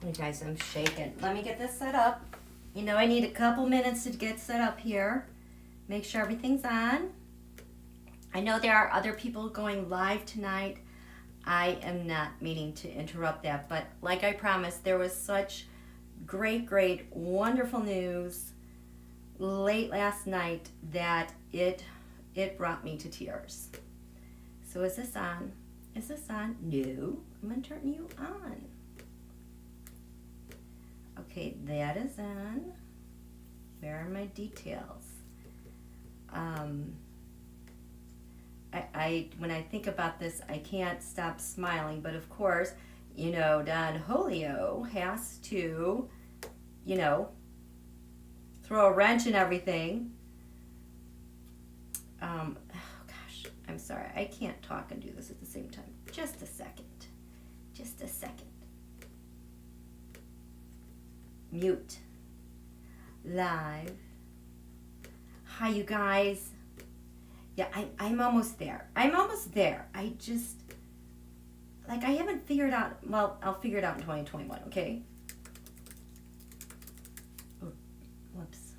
You guys, I'm shaking. Let me get this set up. You know, I need a couple minutes to get set up here. Make sure everything's on. I know there are other people going live tonight. I am not meaning to interrupt that, but like I promised, there was such great, wonderful news late last night that it brought me to tears. So is this on? Is this on? No. I'm going to turn you on. Okay, that is on. Where are my details? When I think about this, I can't stop smiling, but of course, you know, Don Julio has to, you know, throw a wrench in everything. Oh gosh, I'm sorry. I can't talk and do this at the same time. Just a second. Just a second. Mute. Live. Hi, you guys. Yeah, I'm almost there. I'm almost there. I just, like, I haven't figured out, well, I'll figure it out in 2021, okay? Oh, whoops.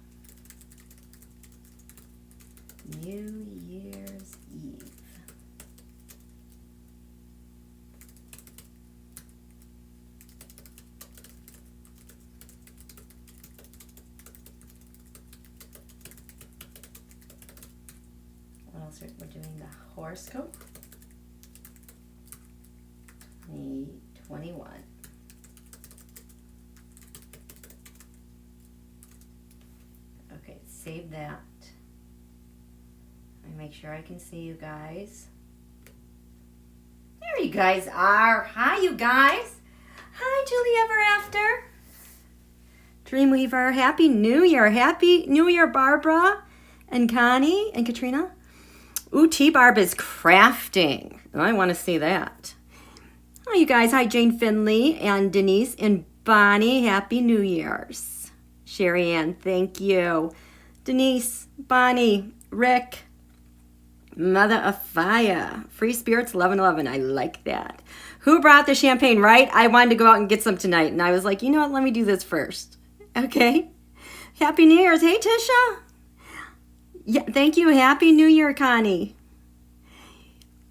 New Year's Eve. What else? We're doing the horoscope. 2021. Okay, save that. Let me make sure I can see you guys. There you guys are. Hi, you guys. Hi, Julie Ever After. Dreamweaver, Happy New Year. Happy New Year, Barbara and Connie and Katrina. Ooh, T-Barb is crafting. I want to see that. Hi, you guys. Hi, Jane Finley and Denise and Bonnie. Happy New Year's. Sherry Ann, thank you. Denise, Bonnie, Rick, Mother of Fire. Free Spirits 1111. I like that. Who brought the champagne, right? I wanted to go out and get some tonight. And I was like, you know what? Let me do this first. Okay. Happy New Year's. Hey, Tisha. Yeah, thank you. Happy New Year, Connie.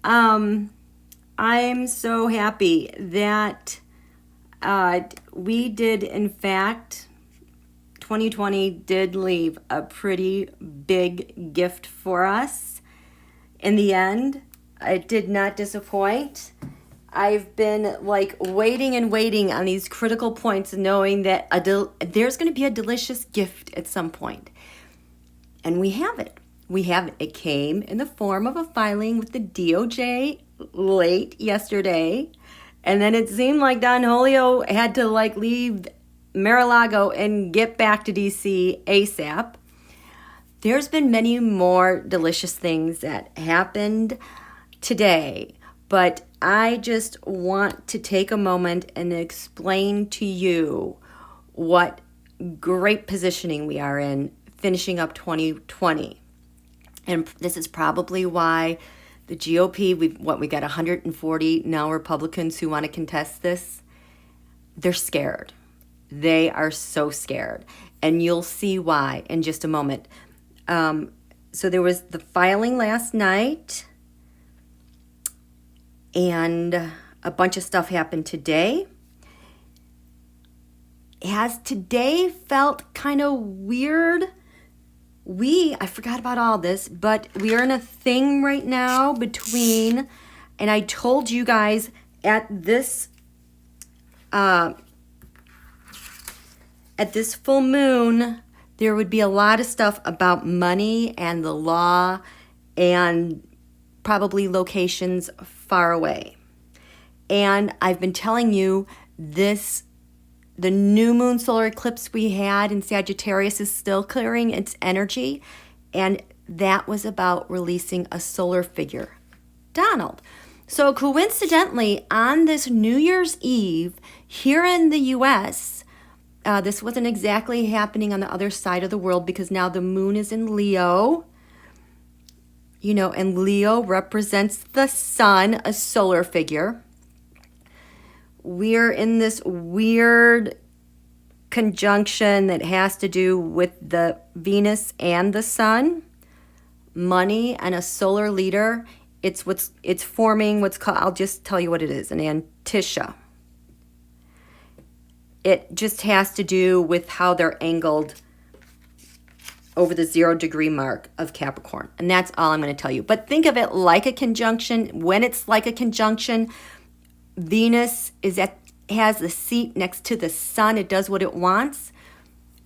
I'm so happy that we did, in fact, 2020 did leave a pretty big gift for us. In the end, it did not disappoint. I've been like waiting and waiting on these critical points, knowing that there's going to be a delicious gift at some point. And we have it. We have it. It came in the form of a filing with the DOJ late yesterday. And then it seemed like Don Julio had to like leave Mar-a-Lago and get back to DC ASAP. There's been many more delicious things that happened today, but I just want to take a moment and explain to you what great positioning we are in finishing up 2020. And this is probably why the GOP, we got 140 now Republicans who want to contest this. They're scared. They are so scared. And you'll see why in just a moment. So there was the filing last night, and a bunch of stuff happened today. Has today felt kind of weird? I forgot about all this, but we are in a thing right now between, and I told you guys at this full moon, there would be a lot of stuff about money and the law and probably locations far away. And I've been telling you this, the new moon solar eclipse we had in Sagittarius is still clearing its energy. And that was about releasing a solar figure, Donald. So coincidentally, on this New Year's Eve here in the U.S., this wasn't exactly happening on the other side of the world because now the moon is in Leo, you know, and Leo represents the sun, a solar figure. we're in this weird conjunction that has to do with the Venus and the Sun, money, and a solar leader. It's forming what's called, I'll just tell you what it is, an antiscia. It just has to do with how they're angled over the 0-degree mark of Capricorn. And that's all I'm going to tell you. But think of it like a conjunction. When it's like a conjunction, Venus has the seat next to the Sun. It does what it wants,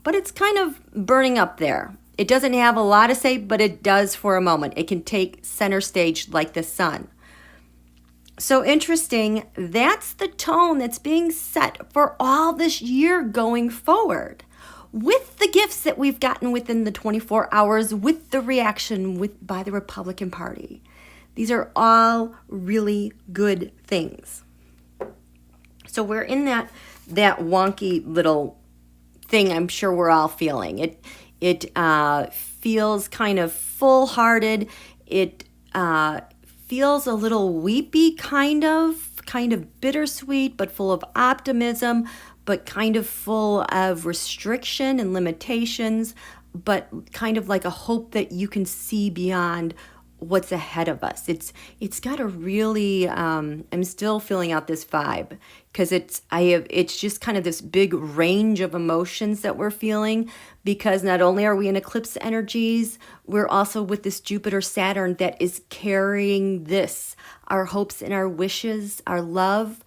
but it's kind of burning up there. It doesn't have a lot to say, but it does for a moment. It can take center stage like the Sun. So interesting, that's the tone that's being set for all this year going forward. With the gifts that we've gotten within the 24 hours, with the reaction by the Republican Party. These are all really good things. So we're in that wonky little thing I'm sure we're all feeling. It feels kind of full-hearted. It feels a little weepy, kind of bittersweet, but full of optimism, but kind of full of restriction and limitations, but kind of like a hope that you can see beyond what's ahead of us. It's got a really I'm still feeling out this vibe because it's just kind of this big range of emotions that we're feeling, because not only are we in eclipse energies, we're also with this Jupiter Saturn that is carrying our hopes and our wishes, our love.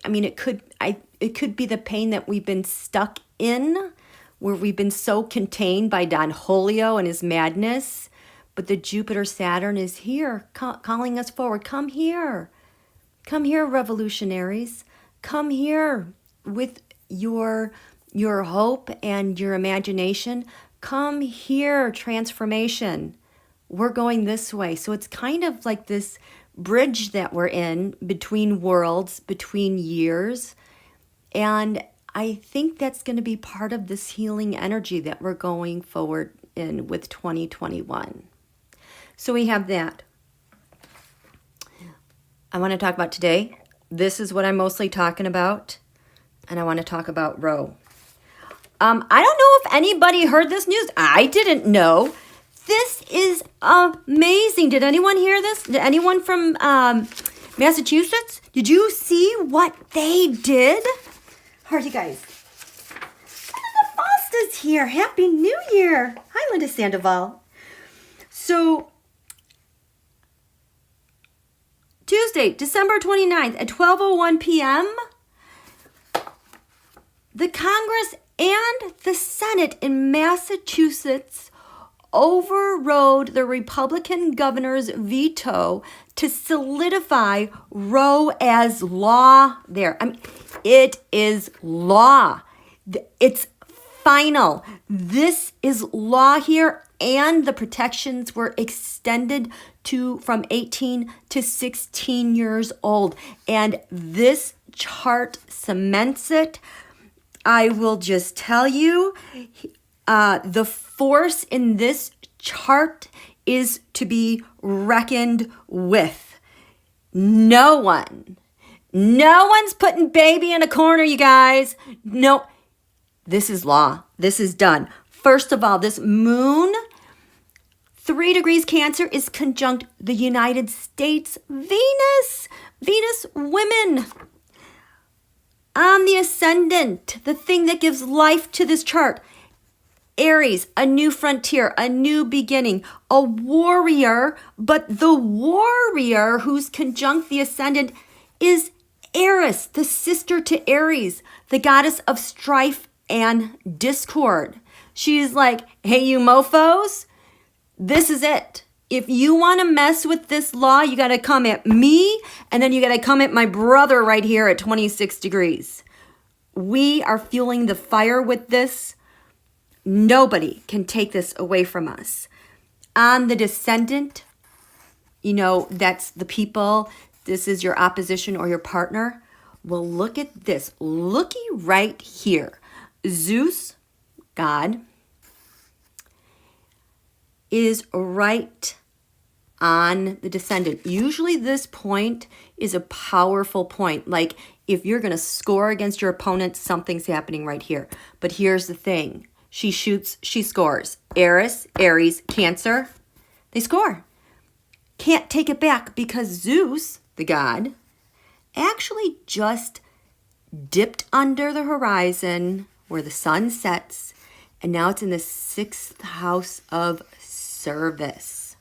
I mean, it could be the pain that we've been stuck in, where we've been so contained by Don Julio and his madness. But the Jupiter Saturn is here, calling us forward. Come here, revolutionaries. Come here with your hope and your imagination. Come here, transformation. We're going this way. So it's kind of like this bridge that we're in between worlds, between years. And I think that's going to be part of this healing energy that we're going forward in with 2021. So we have that. I want to talk about today. This is what I'm mostly talking about. And I want to talk about Ro. I don't know if anybody heard this news. I didn't know. This is amazing. Did anyone hear this? Did anyone from Massachusetts? Did you see what they did? How are you guys? Linda Foster's here. Happy New Year. Hi, Linda Sandoval. So, Tuesday, December 29th at 12:01 p.m., the Congress and the Senate in Massachusetts overrode the Republican governor's veto to solidify Roe as law there. I mean, it is law. It's final. This is law here, and the protections were extended to from 18 to 16 years old. And this chart cements it. I will just tell you, the force in this chart is to be reckoned with. No one's putting baby in a corner, you guys. No, this is law. This is done. First of all, this moon, 3 degrees Cancer, is conjunct the United States Venus. Venus women. On the ascendant, the thing that gives life to this chart. Aries, a new frontier, a new beginning, a warrior, but the warrior who's conjunct the ascendant is Eris, the sister to Aries, the goddess of strife and discord. She's like, hey, you mofos, this is it. If you want to mess with this law, you got to come at me, and then you got to come at my brother right here at 26 degrees. We are fueling the fire with this. Nobody can take this away from us. On the descendant, that's the people. This is your opposition or your partner. Well, look at this. Looky right here. Zeus, God, is right on the descendant. Usually this point is a powerful point. Like If you're going to score against your opponent, something's happening right here. But here's the thing. She shoots, she scores. Eris, Aries, Cancer, they score. Can't take it back because Zeus, the god, actually just dipped under the horizon where the sun sets, and now it's in the 6th house of service.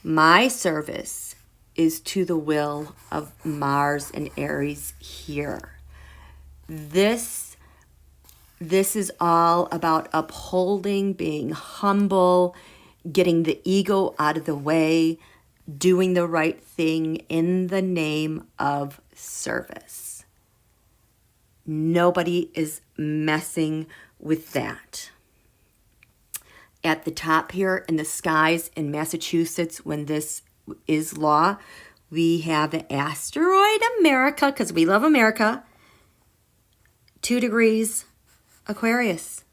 My service is to the will of Mars and Aries here. This is all about upholding, being humble, getting the ego out of the way, doing the right thing in the name of service. Nobody is messing with that. At the top here in the skies in Massachusetts, when this is law, we have the asteroid America, because we love America, 2 degrees Aquarius.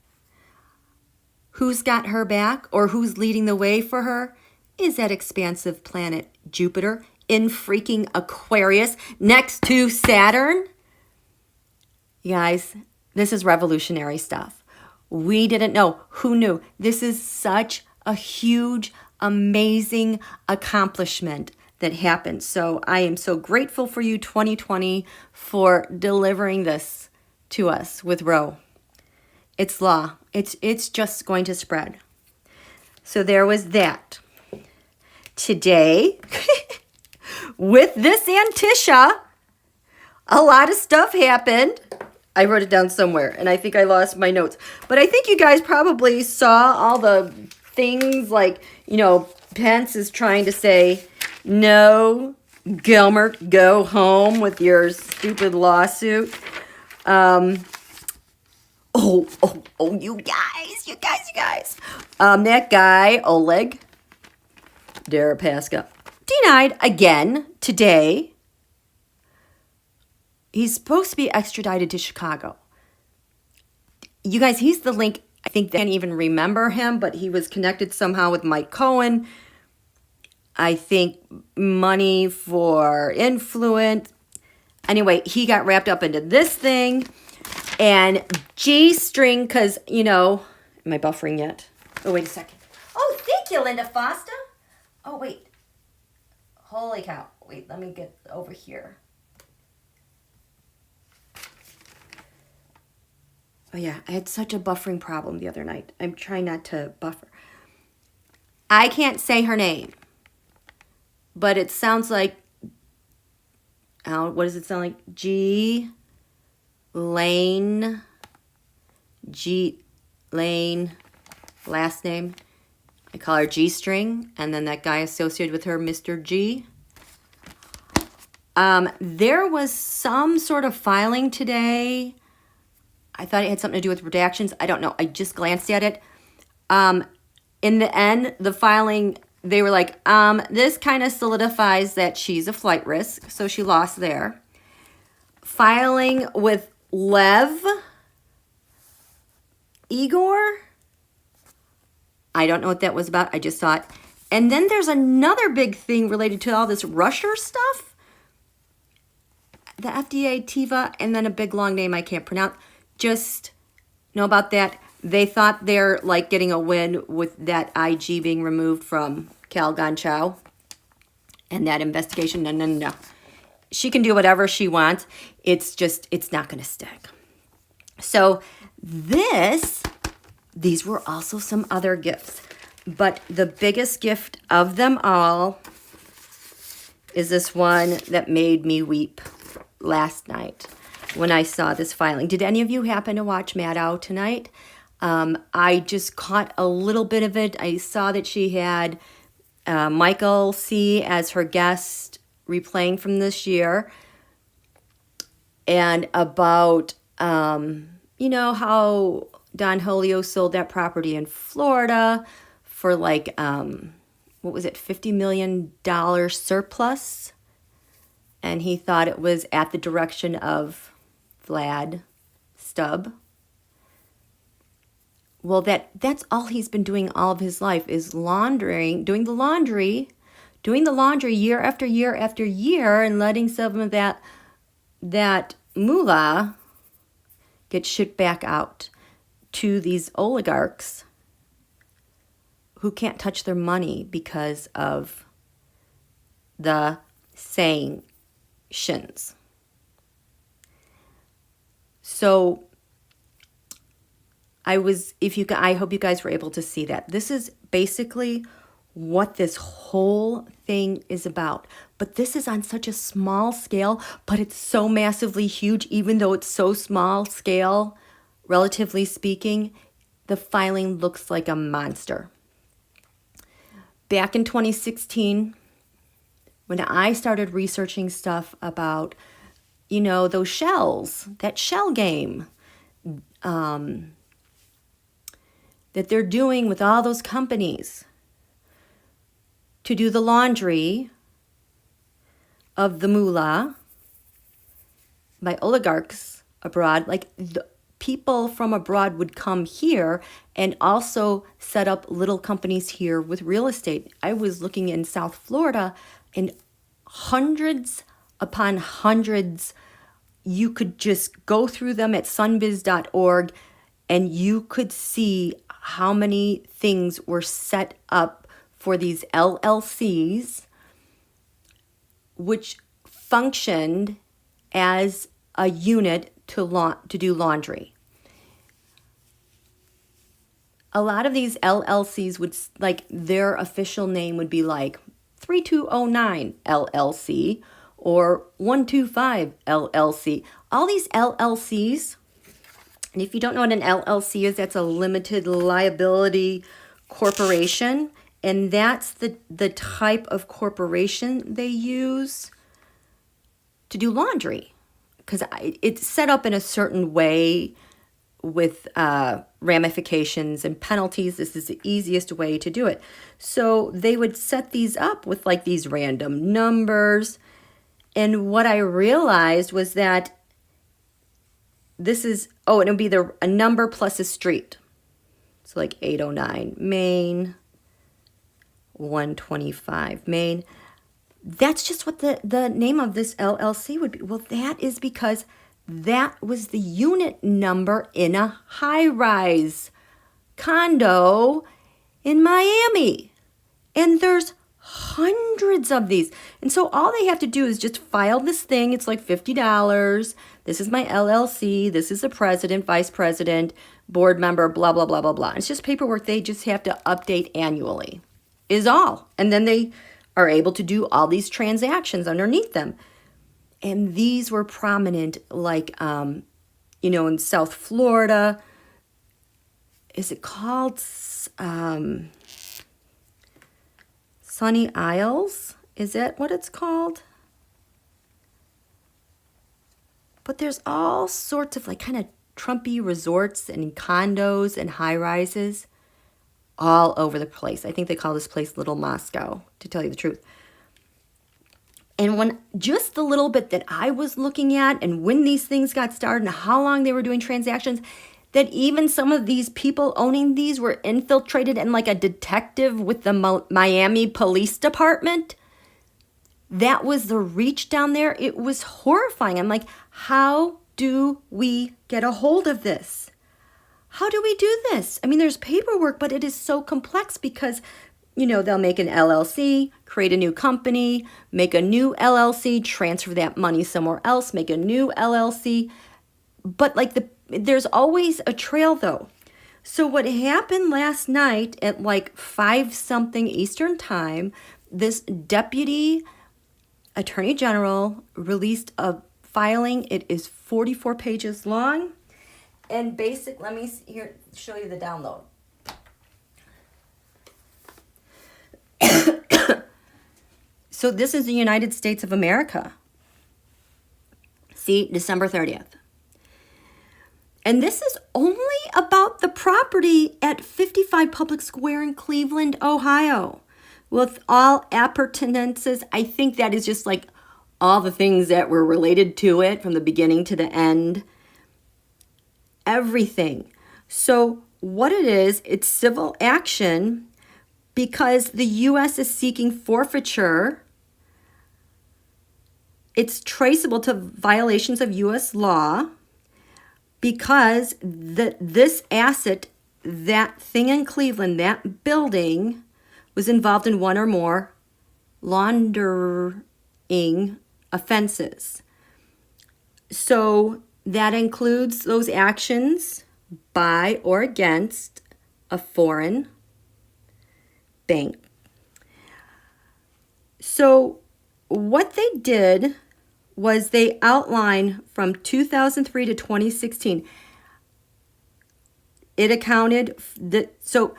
Who's got her back, or who's leading the way for her, is that expansive planet Jupiter in freaking Aquarius next to Saturn. You guys, this is revolutionary stuff. We didn't know. Who knew? This is such a huge, amazing accomplishment that happened. So I am so grateful for you, 2020, for delivering this to us with Ro. It's law. It's just going to spread. So there was that. Today, with this antiscia, a lot of stuff happened. I wrote it down somewhere, and I think I lost my notes. But I think you guys probably saw all the things like, you know, Pence is trying to say, no, Gilbert, go home with your stupid lawsuit. You guys. That guy, Oleg Deripaska, denied again today. He's supposed to be extradited to Chicago. You guys, he's the link. I think they can't even remember him, but he was connected somehow with Mike Cohen. I think money for influence. Anyway, he got wrapped up into this thing. And G-string, because, you know, am I buffering yet? Oh, wait a second. Oh, thank you, Linda Foster. Oh, wait. Holy cow. Wait, let me get over here. Oh, yeah, I had such a buffering problem the other night. I'm trying not to buffer. I can't say her name, but it sounds like, what does it sound like? Lane, last name. I call her G-string, and then that guy associated with her, Mr. G. There was some sort of filing today. I thought it had something to do with redactions. I don't know. I just glanced at it. In the end, the filing, they were like, this kind of solidifies that she's a flight risk, so she lost there. Filing with Lev Igor. I don't know what that was about. I just saw it. And then there's another big thing related to all this Russia stuff. The FDA, Tiva, and then a big long name I can't pronounce. Just know about that. They thought they're like getting a win with that IG being removed from Cal Gonchow and that investigation. No. She can do whatever she wants. It's just, it's not going to stick. So these were also some other gifts. But the biggest gift of them all is this one that made me weep last night when I saw this filing. Did any of you happen to watch Maddow tonight? I just caught a little bit of it. I saw that she had Michael C. as her guest replaying from this year, and about, you know, how Don Julio sold that property in Florida for like, what was it, $50 million surplus, and he thought it was at the direction of Vlad Stubb. Well, that's all he's been doing all of his life is doing the laundry year after year after year, and letting some of that that moolah gets shipped back out to these oligarchs who can't touch their money because of the sanctions. So I hope you guys were able to see that. This is basically what this whole thing is about. But this is on such a small scale, but it's so massively huge, even though it's so small scale, relatively speaking, the filing looks like a monster. Back in 2016, when I started researching stuff about, those shells, that shell game, that they're doing with all those companies to do the laundry of the moolah by oligarchs abroad, like the people from abroad would come here and also set up little companies here with real estate. I was looking in South Florida, and hundreds upon hundreds, you could just go through them at sunbiz.org and you could see how many things were set up for these LLCs, which functioned as a unit to do laundry. A lot of these LLCs would, like, their official name would be like 3209 LLC or 125 LLC. All these LLCs, and if you don't know what an LLC is, that's a limited liability corporation. And that's the type of corporation they use to do laundry. Because it's set up in a certain way with ramifications and penalties. This is the easiest way to do it. So they would set these up with like these random numbers. And what I realized was that this is, it would be a number plus a street. So like 809 Main, 125 Main. That's just what the name of this LLC would be. Well, that is because that was the unit number in a high-rise condo in Miami. And there's hundreds of these. And so all they have to do is just file this thing. It's like $50. This is my LLC. This is the president, vice president, board member, blah, blah, blah, blah, blah. It's just paperwork they just have to update annually is all. And then they are able to do all these transactions underneath them. And these were prominent, like, in South Florida. Is it called Sunny Isles? Is that what it's called? But there's all sorts of like kind of Trumpy resorts and condos and high rises all over the place. I think they call this place Little Moscow, to tell you the truth. And when just the little bit that I was looking at and when these things got started and how long they were doing transactions, that even some of these people owning these were infiltrated and like a detective with the Miami Police Department. That was the reach down there. It was horrifying. I'm like, how do we get a hold of this? How do we do this? I mean, there's paperwork, but it is so complex because, they'll make an LLC, create a new company, make a new LLC, transfer that money somewhere else, make a new LLC. But there's always a trail though. So what happened last night at like 5-something Eastern time, this deputy attorney general released a filing. It is 44 pages long. And let me show you the download. So this is the United States of America. See, December 30th. And this is only about the property at 55 Public Square in Cleveland, Ohio. With all appurtenances, I think that is just like all the things that were related to it from the beginning to the end. Everything. So what it is, it's civil action because the U.S. is seeking forfeiture it's traceable to violations of U.S. law because this asset, that thing in Cleveland, that building, was involved in one or more laundering offenses. So that includes those actions by or against a foreign bank. So what they did was they outlined from 2003 to 2016. It accounted so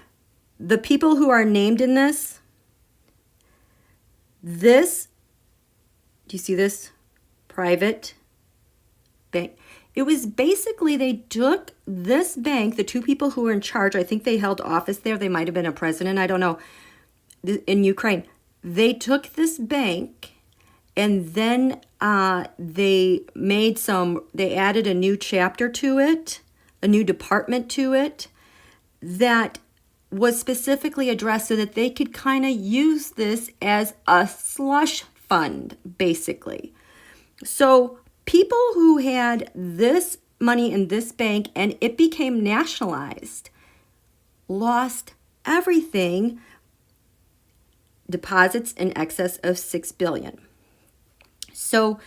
the people who are named in this, do you see this? Private bank. It was basically they took this bank, the two people who were in charge, I think they held office there, they might have been a president, I don't know, in Ukraine. They took this bank and then they added a new chapter to it, a new department to it that was specifically addressed so that they could kind of use this as a slush fund, basically. So people who had this money in this bank and it became nationalized lost everything, deposits in excess of $6 billion. So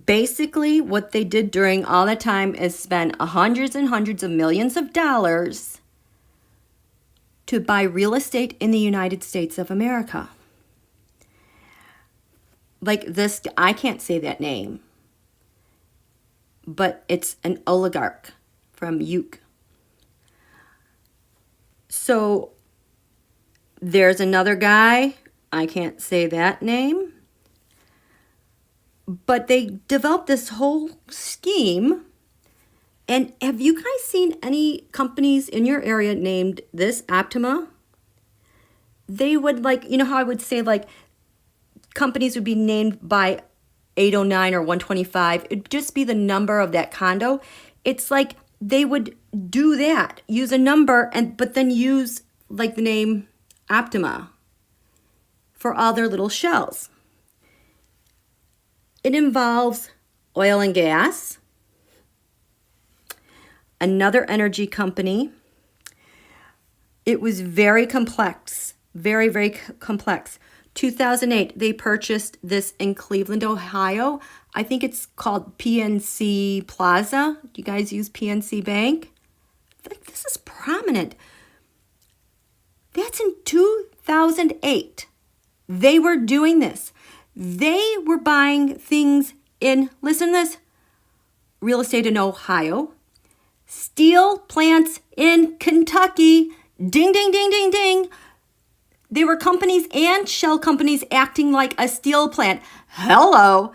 basically what they did during all that time is spend hundreds and hundreds of millions of dollars to buy real estate in the United States of America. Like this, I can't say that name, but it's an oligarch from Uke. So there's another guy, I can't say that name, but they developed this whole scheme. And have you guys seen any companies in your area named this Optima? They would you know how I would say companies would be named by 809 or 125. It'd just be the number of that condo. It's like they would do that, use a number, but then use the name Optima for all their little shells. It involves oil and gas, another energy company. It was very complex, very, very complex. 2008, they purchased this in Cleveland, Ohio. I think it's called PNC Plaza. Do you guys use PNC Bank? This is prominent. That's in 2008. They were doing this. They were buying things in, listen to this, real estate in Ohio, steel plants in Kentucky, ding, ding, ding, ding, ding. There were companies and shell companies acting like a steel plant. Hello,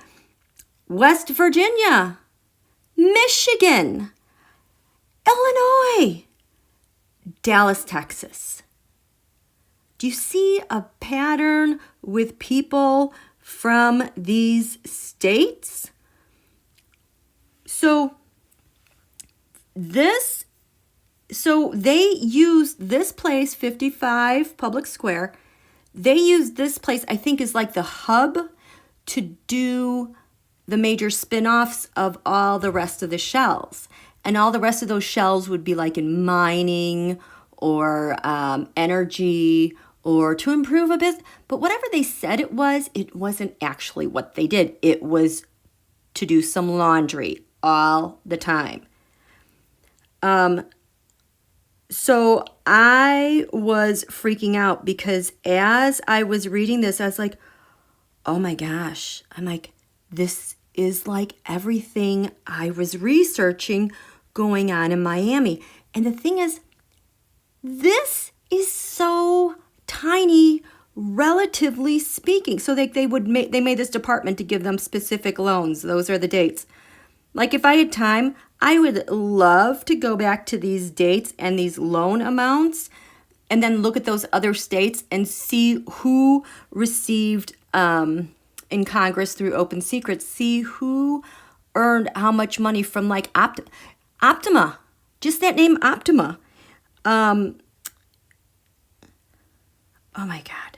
West Virginia, Michigan, Illinois, Dallas, Texas. Do you see a pattern with people from these states? So they used this place, 55 Public Square. They used this place, I think, is like the hub to do the major spin-offs of all the rest of the shells. And all the rest of those shells would be like in mining or energy or to improve a business. But whatever they said it wasn't actually what they did. It was to do some laundry all the time. So I was freaking out because as I was reading this, I was like, oh my gosh. I'm like, this is like everything I was researching going on in Miami. And the thing is, this is so tiny, relatively speaking. So they made this department to give them specific loans. Those are the dates. Like if I had time, I would love to go back to these dates and these loan amounts and then look at those other states and see who received in Congress through open secrets, see who earned how much money from like Optima, just that name Optima. Oh my God.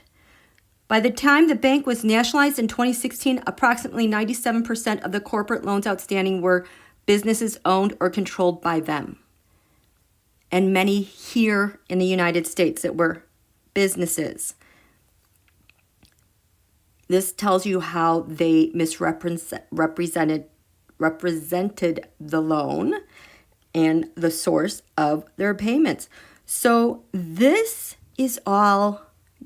By the time the bank was nationalized in 2016, approximately 97% of the corporate loans outstanding were businesses owned or controlled by them. And many here in the United States that were businesses. This tells you how they represented the loan and the source of their payments. So this is all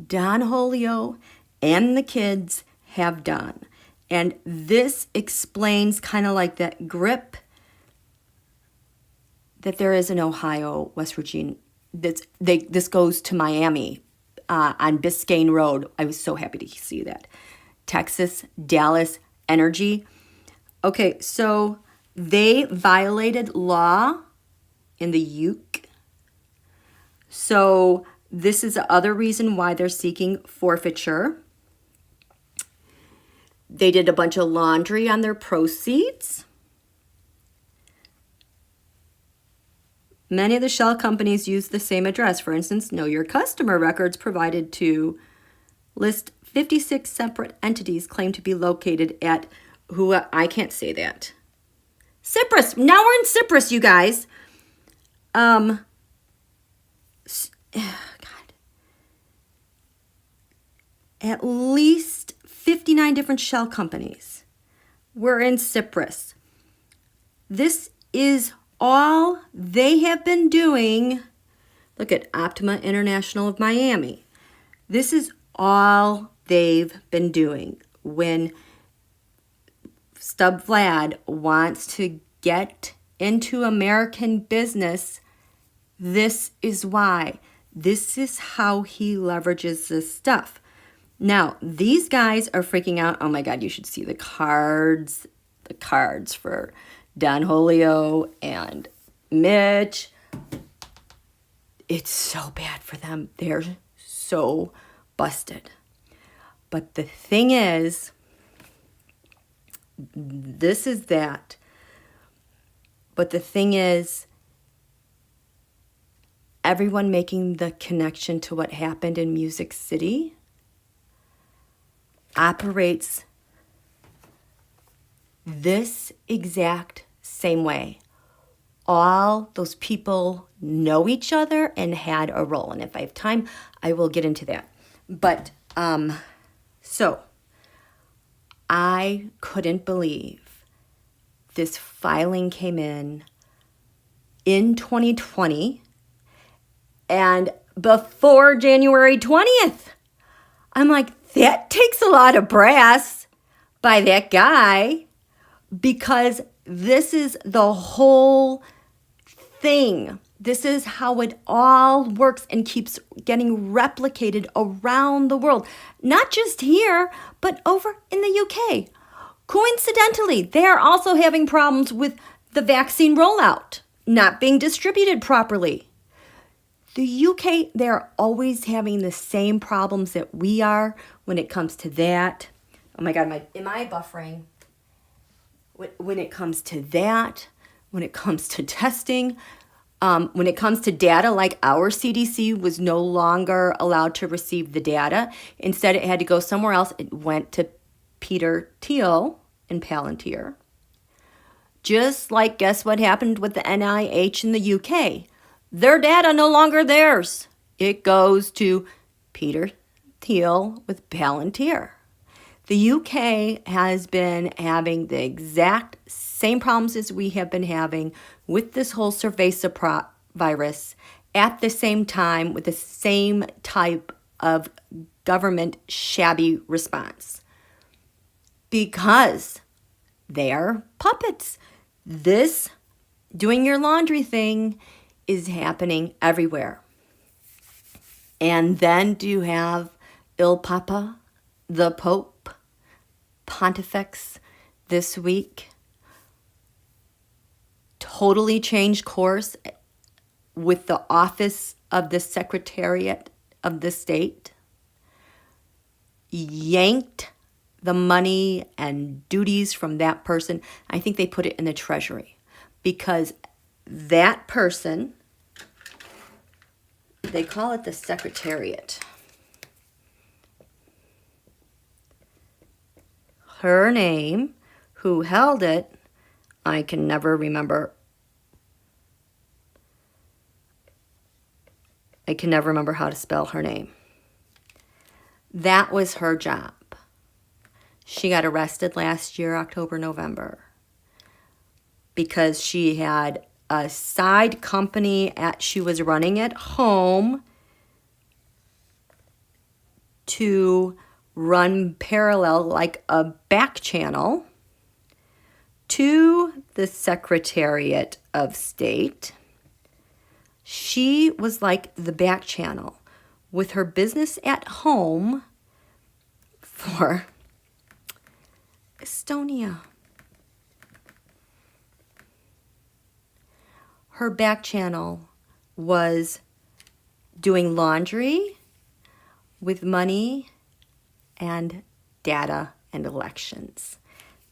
Don Julio and the kids have done. And this explains kind of like that grip that there is in Ohio, West Virginia. This goes to Miami on Biscayne Road. I was so happy to see that. Texas, Dallas, energy. Okay, so they violated law in the uke. So this is the other reason why they're seeking forfeiture. They did a bunch of laundry on their proceeds. Many of the shell companies use the same address. For instance, Know Your Customer records provided to list 56 separate entities claimed to be located at I can't say that. Cyprus. Now we're in Cyprus, you guys. God. At least 59 different shell companies. We're in Cyprus. This is all they have been doing. Look at Optima International of Miami. This is all they've been doing. When Stub Vlad wants to get into American business, this is why. This is how he leverages this stuff. Now, these guys are freaking out. Oh my God, you should see the cards for Don Julio and Mitch. It's so bad for them. They're so busted. But the thing is, this is that. But the thing is, everyone making the connection to what happened in Music City operates this exact same way. All those people know each other and had a role. And if I have time, I will get into that. But, so, I couldn't believe this filing came in 2020 and before January 20th. I'm like, that takes a lot of brass by that guy, because this is the whole thing. This is how it all works and keeps getting replicated around the world. Not just here, but over in the UK. Coincidentally, they are also having problems with the vaccine rollout not being distributed properly. The UK, they're always having the same problems that we are when it comes to that. Oh my God, am I buffering? When it comes to that, when it comes to testing, when it comes to data, like our CDC was no longer allowed to receive the data. Instead, it had to go somewhere else. It went to Peter Thiel in Palantir. Just like, guess what happened with the NIH in the UK? Their data no longer theirs. It goes to Peter Thiel with Palantir. The UK has been having the exact same problems as we have been having with this whole cerveza virus at the same time with the same type of government shabby response. Because they are puppets. This doing your laundry thing is happening everywhere. And then do you have Il Papa, the Pope, Pontifex this week? Totally changed course with the office of the Secretariat of the State. Yanked the money and duties from that person. I think they put it in the Treasury because that person, they call it the Secretariat. her name, who held it, I can never remember. I can never remember how to spell her name. That was her job. She got arrested last year, October, November, because she had a side company she was running at home to run parallel, like a back channel, to the Secretariat of State. She was like the back channel with her business at home for Estonia. Her back channel was doing laundry with money and data and elections.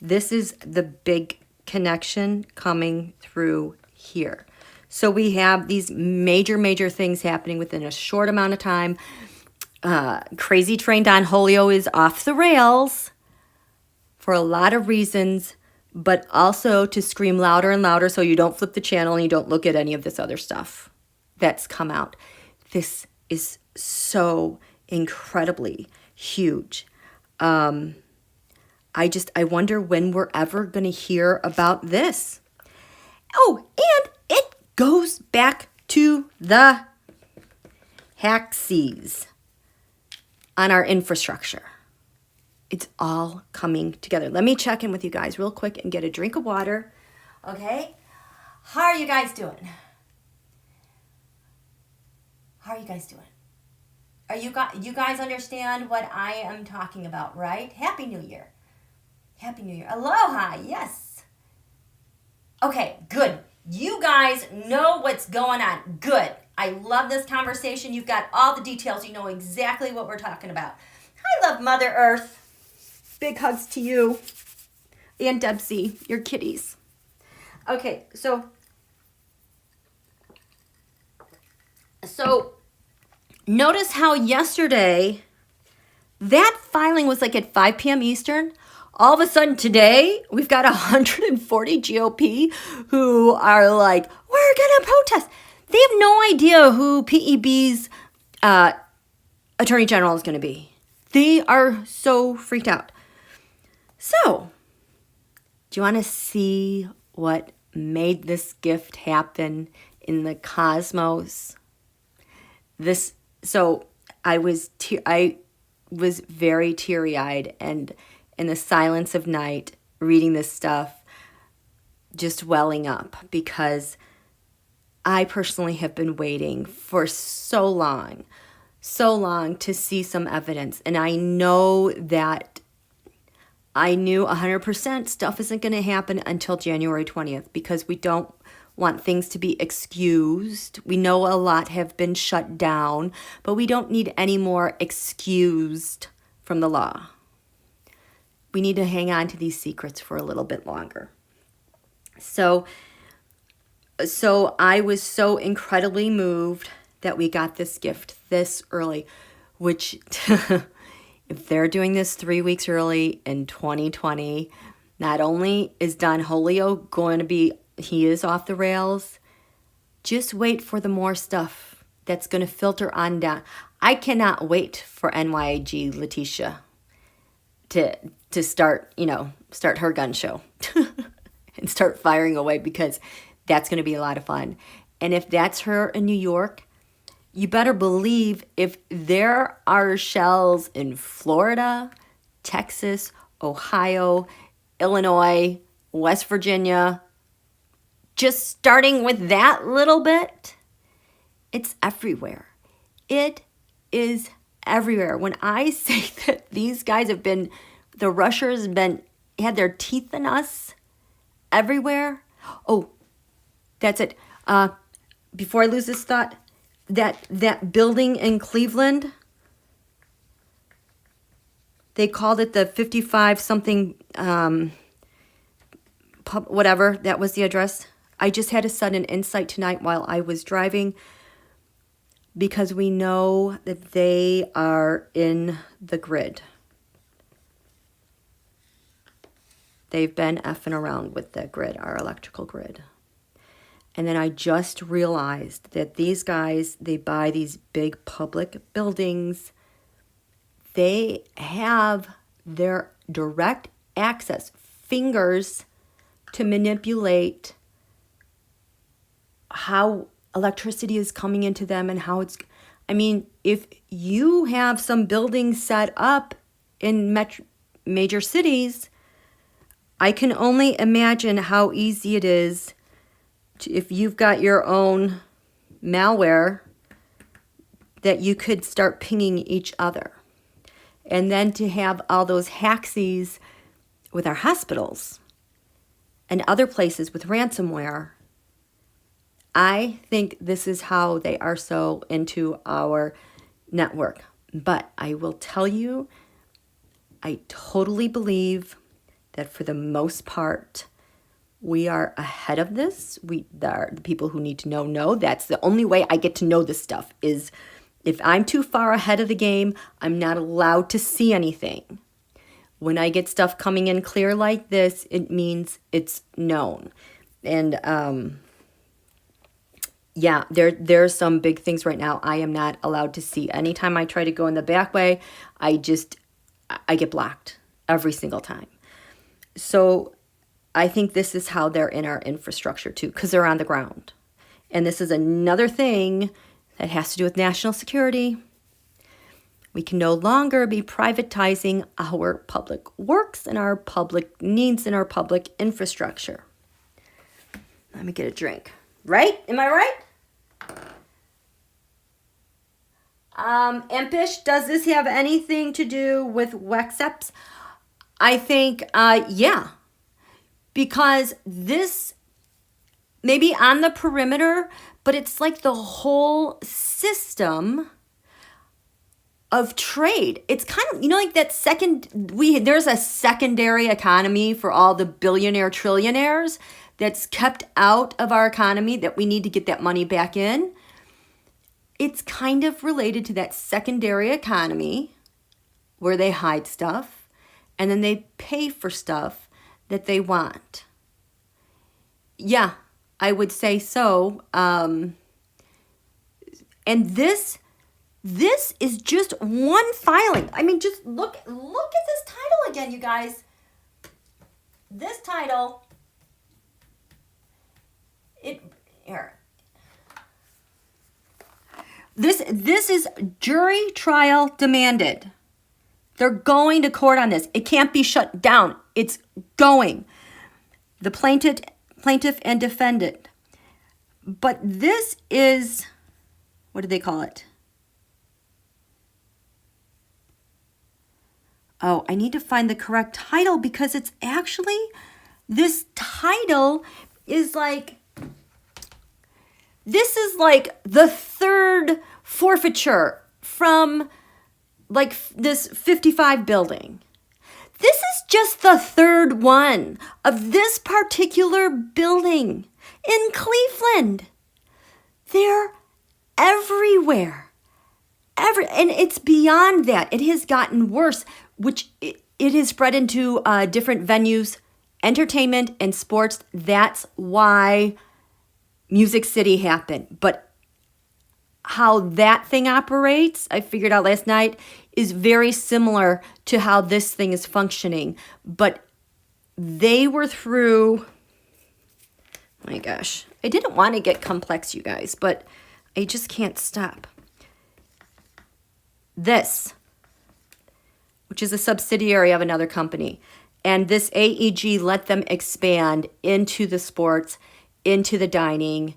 This is the big connection coming through here. So we have these major things happening within a short amount of time. Crazy Train Don Julio is off the rails for a lot of reasons, but also to scream louder and louder so you don't flip the channel and you don't look at any of this other stuff that's come out. This is so incredibly huge. I wonder when we're ever going to hear about this. Oh, and it goes back to the Haxies on our infrastructure. It's all coming together. Let me check in with you guys real quick and get a drink of water. Okay? How are you guys doing? How are you guys doing? You guys understand what I am talking about, right? Happy New Year. Happy New Year. Aloha, yes. Okay, good. You guys know what's going on. Good. I love this conversation. You've got all the details. You know exactly what we're talking about. I love Mother Earth. Big hugs to you and Debsy, your kitties. Okay, so notice how yesterday that filing was like at 5 p.m. Eastern. All of a sudden today, we've got 140 GOP who are like, we're going to protest. They have no idea who PEB's Attorney General is going to be. They are so freaked out. So, do you want to see what made this gift happen in the cosmos? So I was very teary-eyed, and in the silence of night, reading this stuff, just welling up, because I personally have been waiting for so long to see some evidence. And I know that I knew 100% stuff isn't going to happen until January 20th, because we don't want things to be excused. We know a lot have been shut down, but we don't need any more excused from the law. We need to hang on to these secrets for a little bit longer. So I was so incredibly moved that we got this gift this early, which if they're doing this 3 weeks early in 2020, not only is Don Julio going to be, he is off the rails, just wait for the more stuff that's going to filter on down. I cannot wait for NYG Letitia to start her gun show and start firing away, because that's going to be a lot of fun. And if that's her in New York, you better believe if there are shells in Florida, Texas, Ohio, Illinois, West Virginia, just starting with that little bit, it's everywhere. It is everywhere. When I say that these guys have been, the rushers had their teeth in us everywhere. Oh, that's it. Before I lose this thought, that building in Cleveland, they called it the 55 something, whatever, that was the address. I just had a sudden insight tonight while I was driving, because we know that they are in the grid. they've been effing around with the grid, our electrical grid. And then I just realized that these guys, they buy these big public buildings. They have their direct access, fingers, to manipulate how electricity is coming into them and how it's, I mean, if you have some buildings set up in major cities, I can only imagine how easy it is to, if you've got your own malware, that you could start pinging each other. And then to have all those hacksies with our hospitals and other places with ransomware, I think this is how they are so into our network. But I will tell you, I totally believe that for the most part, we are ahead of this. The people who need to know. That's the only way I get to know this stuff, is if I'm too far ahead of the game, I'm not allowed to see anything. When I get stuff coming in clear like this, it means it's known. And yeah, there's some big things right now I am not allowed to see. Anytime I try to go in the back way, I get blocked every single time. So I think this is how they're in our infrastructure too, because they're on the ground. And this is another thing that has to do with national security. We can no longer be privatizing our public works and our public needs and our public infrastructure. Let me get a drink. Right? Am I right? IMPISH, does this have anything to do with WexEps? I think, yeah. Because this may be on the perimeter, but it's like the whole system of trade. It's kind of, like that there's a secondary economy for all the billionaire trillionaires that's kept out of our economy that we need to get that money back in. It's kind of related to that secondary economy where they hide stuff and then they pay for stuff that they want. Yeah, I would say so. And this is just one filing. I mean, just look at this title again, you guys. This title, This is jury trial demanded. They're going to court on this. It can't be shut down. It's going. The plaintiff and defendant. But this is, what do they call it? Oh, I need to find the correct title because it's actually, this title is like, this is like the third forfeiture from like this 55 building. This is just the third one of this particular building in Cleveland. They're everywhere. And it's beyond that. It has gotten worse, which it has spread into different venues, entertainment and sports. That's why musiccity happened. But how that thing operates, I figured out last night, is very similar to how this thing is functioning. But they were through, my gosh, I didn't want to get complex, you guys, but I just can't stop. This, which is a subsidiary of another company, and this AEG let them expand into the sports, into the dining,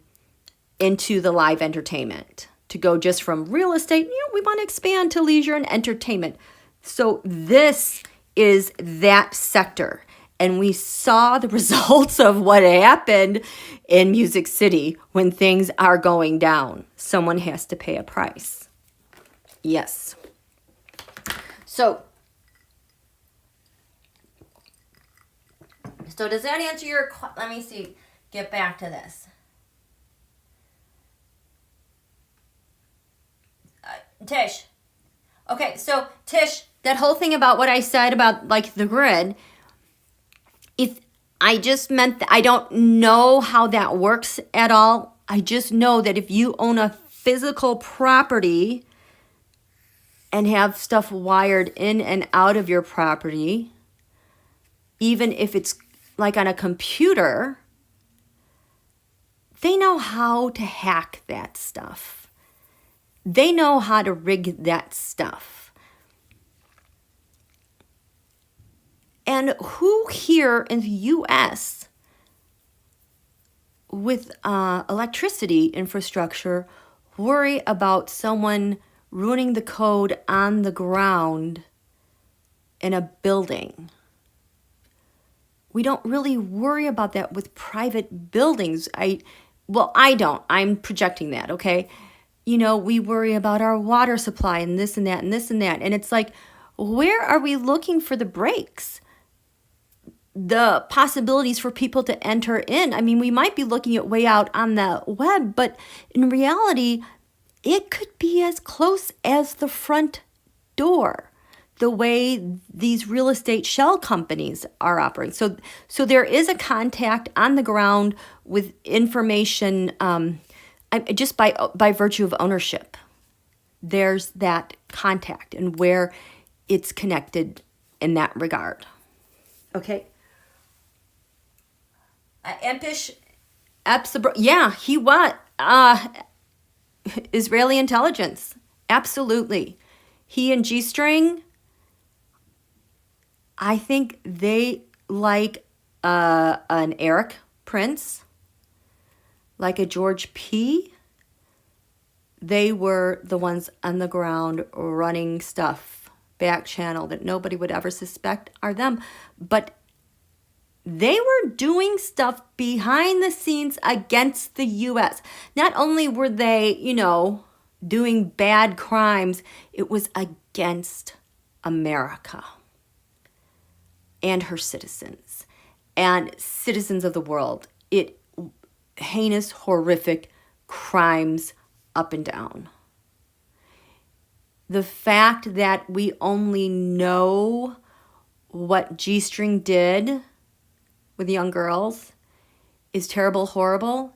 into the live entertainment, to go just from real estate, we want to expand to leisure and entertainment. So this is that sector. And we saw the results of what happened in musiccity when things are going down. Someone has to pay a price. Yes. So does that answer your question? Let me see. Get back to this. Tish. Okay, so Tish, that whole thing about what I said about like the grid, If I just meant that I don't know how that works at all. I just know that if you own a physical property and have stuff wired in and out of your property, even if it's like on a computer, they know how to hack that stuff. They know how to rig that stuff. And who here in the US with electricity infrastructure worry about someone ruining the code on the ground in a building? We don't really worry about that with private buildings. Well, I don't. I'm projecting that, okay? You know, we worry about our water supply and this and that and this and that. And it's like, where are we looking for the breaks? The possibilities for people to enter in. I mean, we might be looking at way out on the web, but in reality, it could be as close as the front door, the way these real estate shell companies are operating. So there is a contact on the ground with information just by virtue of ownership. There's that contact and where it's connected in that regard. Okay. IMPISH A, yeah, he was. Israeli intelligence. Absolutely. He and G-String, I think they like an Eric Prince, like a George P. They were the ones on the ground running stuff, back channel, that nobody would ever suspect are them. But they were doing stuff behind the scenes against the U.S. Not only were they, you know, doing bad crimes, it was against America and her citizens and citizens of the world. Heinous, horrific crimes up and down. The fact that we only know what G-String did with young girls is terrible, horrible.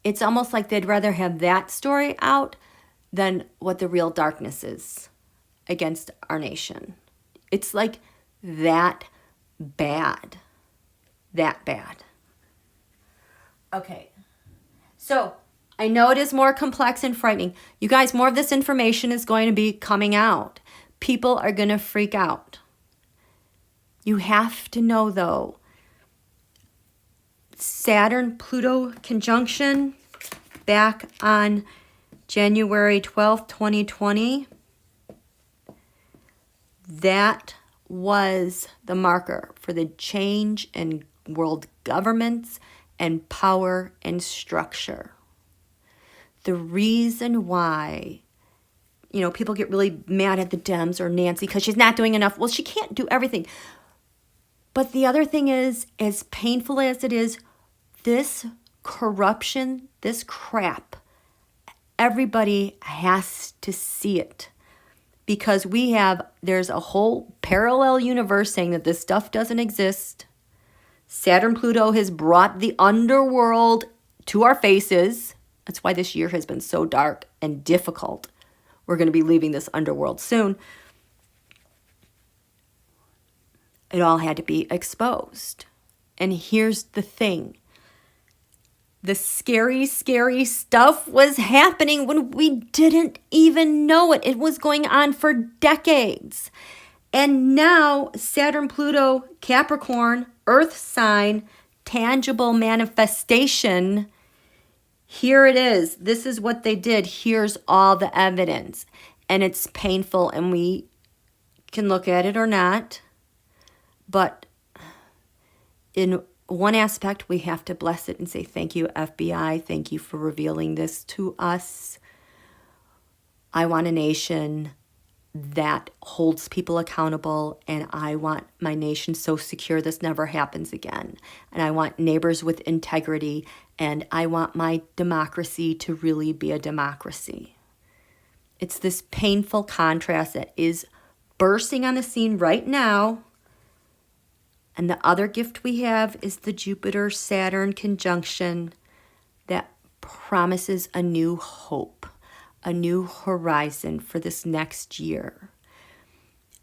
It's almost like they'd rather have that story out than what the real darkness is against our nation. It's like that bad. That bad. Okay. So I know it is more complex and frightening. You guys, more of this information is going to be coming out. People are going to freak out. You have to know, though, Saturn-Pluto conjunction back on January 12th, 2020, that was the marker for the change in world governments and power and structure. The reason why, you know, people get really mad at the Dems or Nancy because she's not doing enough. Well, she can't do everything. But the other thing is, as painful as it is, this corruption, this crap, everybody has to see it. Because there's a whole parallel universe saying that this stuff doesn't exist. Saturn Pluto has brought the underworld to our faces. That's why this year has been so dark and difficult. We're going to be leaving this underworld soon. It all had to be exposed. And here's the thing. The scary, scary stuff was happening when we didn't even know it. It was going on for decades. And now Saturn, Pluto, Capricorn, Earth sign, tangible manifestation. Here it is. This is what they did. Here's all the evidence. And it's painful, and we can look at it or not. But in one aspect, we have to bless it and say, thank you, FBI. Thank you for revealing this to us. I want a nation that holds people accountable, and I want my nation so secure this never happens again. And I want neighbors with integrity, and I want my democracy to really be a democracy. It's this painful contrast that is bursting on the scene right now. And the other gift we have is the Jupiter-Saturn conjunction that promises a new hope, a new horizon for this next year.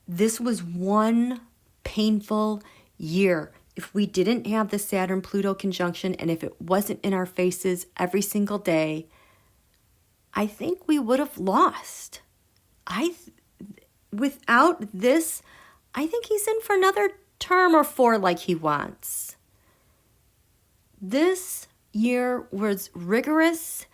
This was one painful year. If we didn't have the Saturn-Pluto conjunction and if it wasn't in our faces every single day, I think we would have lost. Without this, I think he's in for another term or 4 like he wants. This year was rigorous.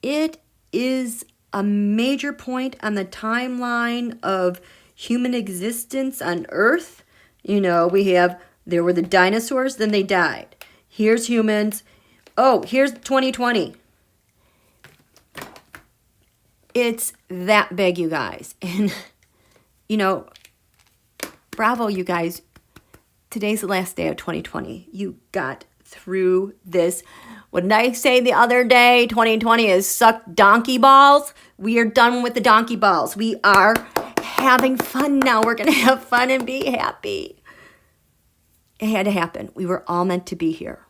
It is a major point on the timeline of human existence on Earth. You know, there were the dinosaurs, then they died. Here's humans. Oh, here's 2020. It's that big, you guys. And, you know, bravo, you guys. Today's the last day of 2020. You got through this. What did I say the other day? 2020 is suck donkey balls. We are done with the donkey balls. We are having fun now. We're going to have fun and be happy. It had to happen. We were all meant to be here.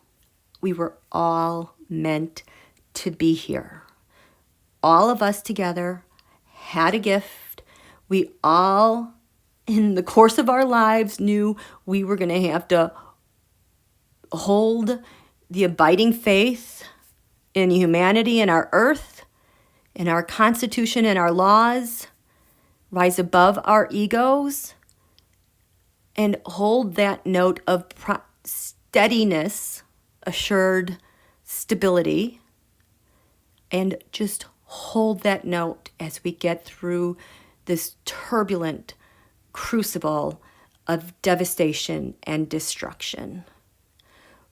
We were all meant to be here. All of us together had a gift. We all, in the course of our lives, knew we were going to have to hold the abiding faith in humanity and our earth, in our Constitution and our laws, rise above our egos, and hold that note of steadiness, assured stability, and just hold that note as we get through this turbulent crucible of devastation and destruction.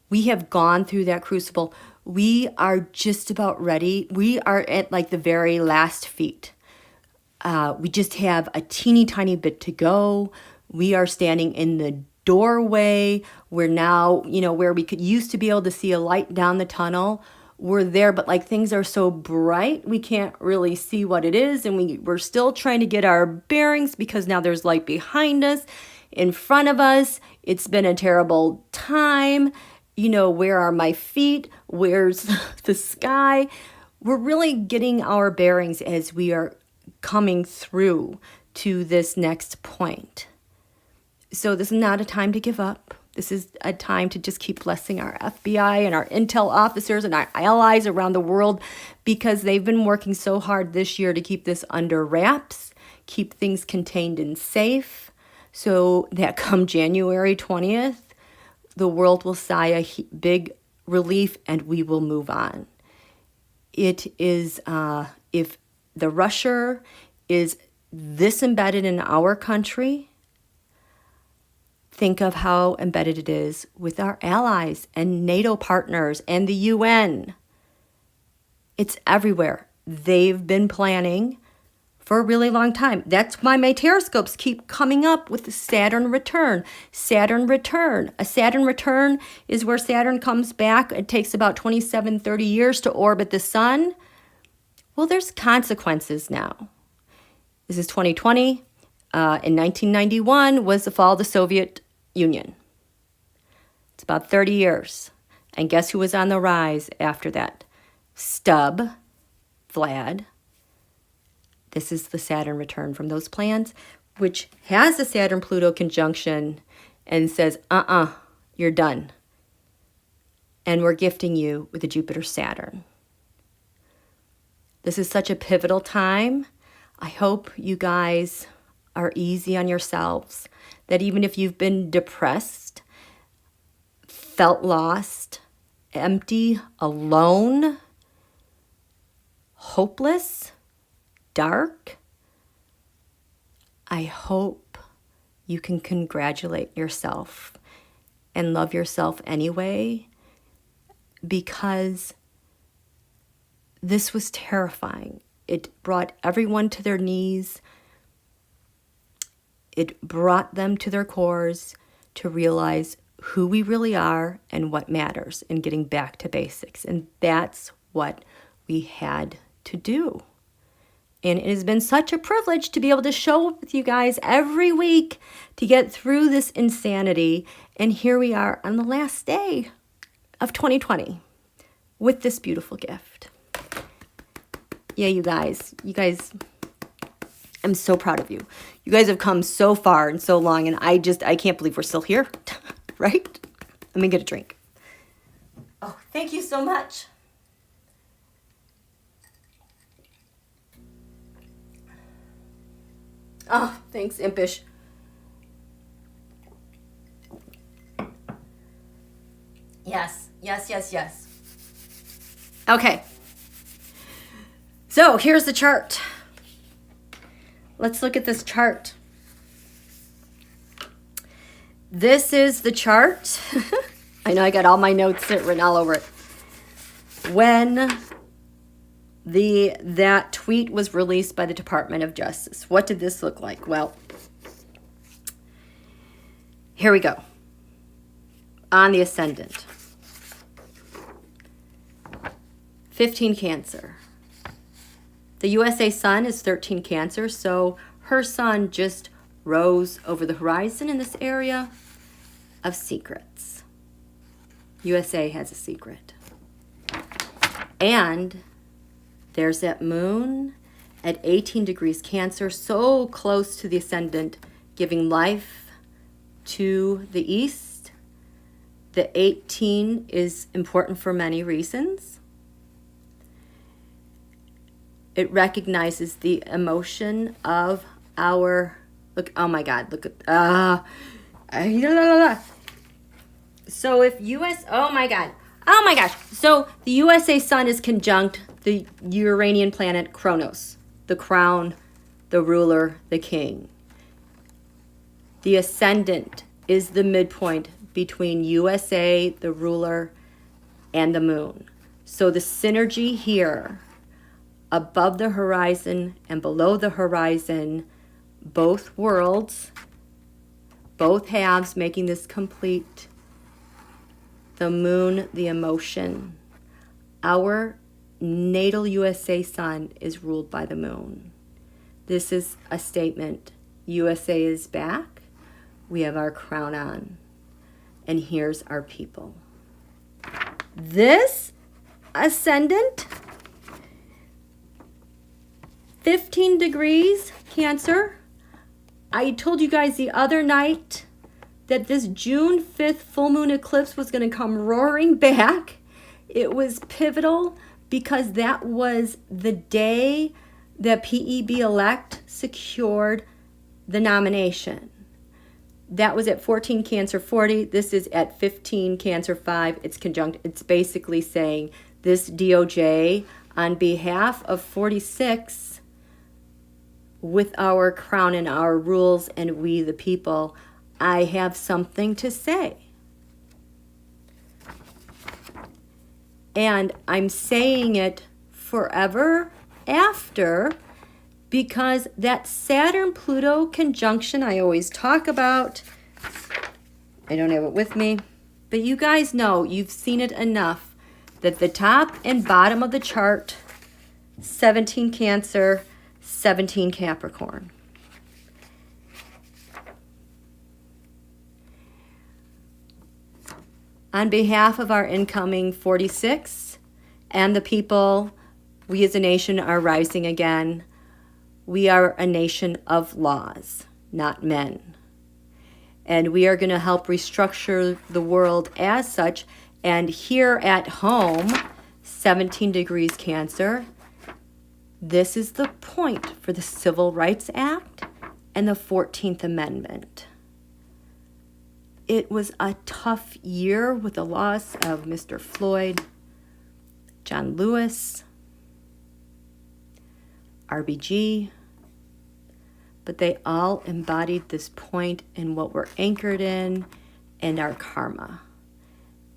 We have gone through that crucible. We are just about ready. We are at like the very last feet. We just have a teeny tiny bit to go. We are standing in the doorway. We're now, you know, where we could used to be able to see a light down the tunnel. We're there, but like things are so bright, we can't really see what it is. And we're still trying to get our bearings because now there's light behind us, in front of us. It's been a terrible time. You know, where are my feet? Where's the sky? We're really getting our bearings as we are coming through to this next point. So this is not a time to give up. This is a time to just keep blessing our FBI and our intel officers and our allies around the world because they've been working so hard this year to keep this under wraps, keep things contained and safe, so that come January 20th, the world will sigh a big relief and we will move on. It is, if the Russia is this embedded in our country, think of how embedded it is with our allies and NATO partners and the UN. It's everywhere. They've been planning for a really long time. That's why my teroscopes keep coming up with the Saturn return. Saturn return. A Saturn return is where Saturn comes back. It takes about 27, 30 years to orbit the sun. Well, there's consequences now. This is 2020. In 1991 was the fall of the Soviet Union. It's about 30 years. And guess who was on the rise after that? Stub, Vlad. This is the Saturn return from those plans, which has the Saturn-Pluto conjunction and says, you're done. And we're gifting you with the Jupiter-Saturn. This is such a pivotal time. I hope you guys are easy on yourselves, that even if you've been depressed, felt lost, empty, alone, hopeless, dark, I hope you can congratulate yourself and love yourself anyway, because this was terrifying. It brought everyone to their knees. It brought them to their cores to realize who we really are and what matters and getting back to basics. And that's what we had to do. And it has been such a privilege to be able to show up with you guys every week to get through this insanity. And here we are on the last day of 2020 with this beautiful gift. Yeah, you guys, I'm so proud of you. You guys have come so far and so long, and I can't believe we're still here, right? Let me get a drink. Oh, thank you so much. Oh, thanks, Impish. Yes. Okay. So here's the chart. Let's look at this chart. This is the chart. I know I got all my notes written all over it. When that tweet was released by the Department of Justice, what did this look like? Well, here we go. On the ascendant. 15 Cancer. The USA sun is 13 Cancer, so her sun just rose over the horizon in this area of secrets. USA has a secret. And there's that moon at 18 degrees Cancer, so close to the ascendant, giving life to the east. The 18 is important for many reasons. It recognizes the emotion of our, look, oh my God, look at, so if oh my gosh. So the USA sun is conjunct the Uranian planet Kronos, the crown, the ruler, the king. The ascendant is the midpoint between USA, the ruler, and the moon. So the synergy here, above the horizon and below the horizon, both worlds, both halves making this complete. The moon, the emotion. Our natal USA sun is ruled by the moon. This is a statement. USA is back. We have our crown on. And here's our people. This ascendant, 15 degrees Cancer. I told you guys the other night that this June 5th full moon eclipse was going to come roaring back. It was pivotal because that was the day that PEB-elect secured the nomination. That was at 14 Cancer 40. This is at 15 Cancer 5. It's conjunct. It's basically saying this DOJ on behalf of 46, with our crown and our rules and we the people, I have something to say. And I'm saying it forever after, because that Saturn-Pluto conjunction I always talk about, I don't have it with me, but you guys know, you've seen it enough, that the top and bottom of the chart, 17 Cancer, 17 Capricorn. On behalf of our incoming 46 and the people, we as a nation are rising again. We are a nation of laws, not men. And we are going to help restructure the world as such. And here at home, 17 degrees Cancer, this is the point for the Civil Rights Act and the 14th Amendment. It was a tough year with the loss of Mr. Floyd, John Lewis, RBG, but they all embodied this point in what we're anchored in and our karma.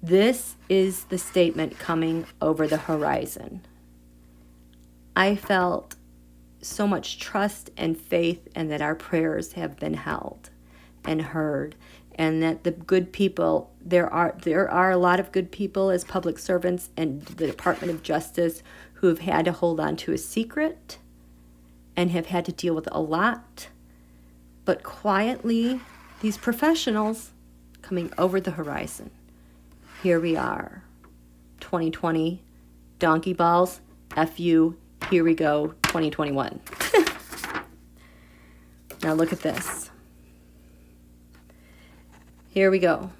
This is the statement coming over the horizon. I felt so much trust and faith, and that our prayers have been held and heard, and that the good people, there are a lot of good people as public servants and the Department of Justice who have had to hold on to a secret, and have had to deal with a lot. But quietly, these professionals coming over the horizon. Here we are, 2020, donkey balls, F you, here we go, 2021. Now look at this. Here we go.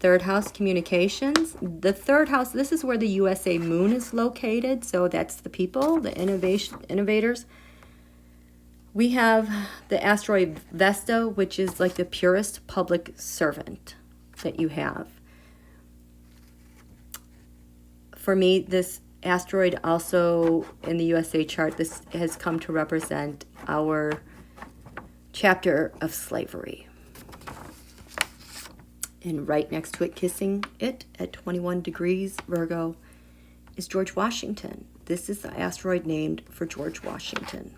Third house communications. The third house, this is where the USA moon is located. So that's the people, the innovators. We have the asteroid Vesta, which is like the purest public servant that you have. For me, this asteroid also in the USA chart, this has come to represent our chapter of slavery. And right next to it, kissing it at 21 degrees Virgo, is George Washington. This is the asteroid named for George Washington.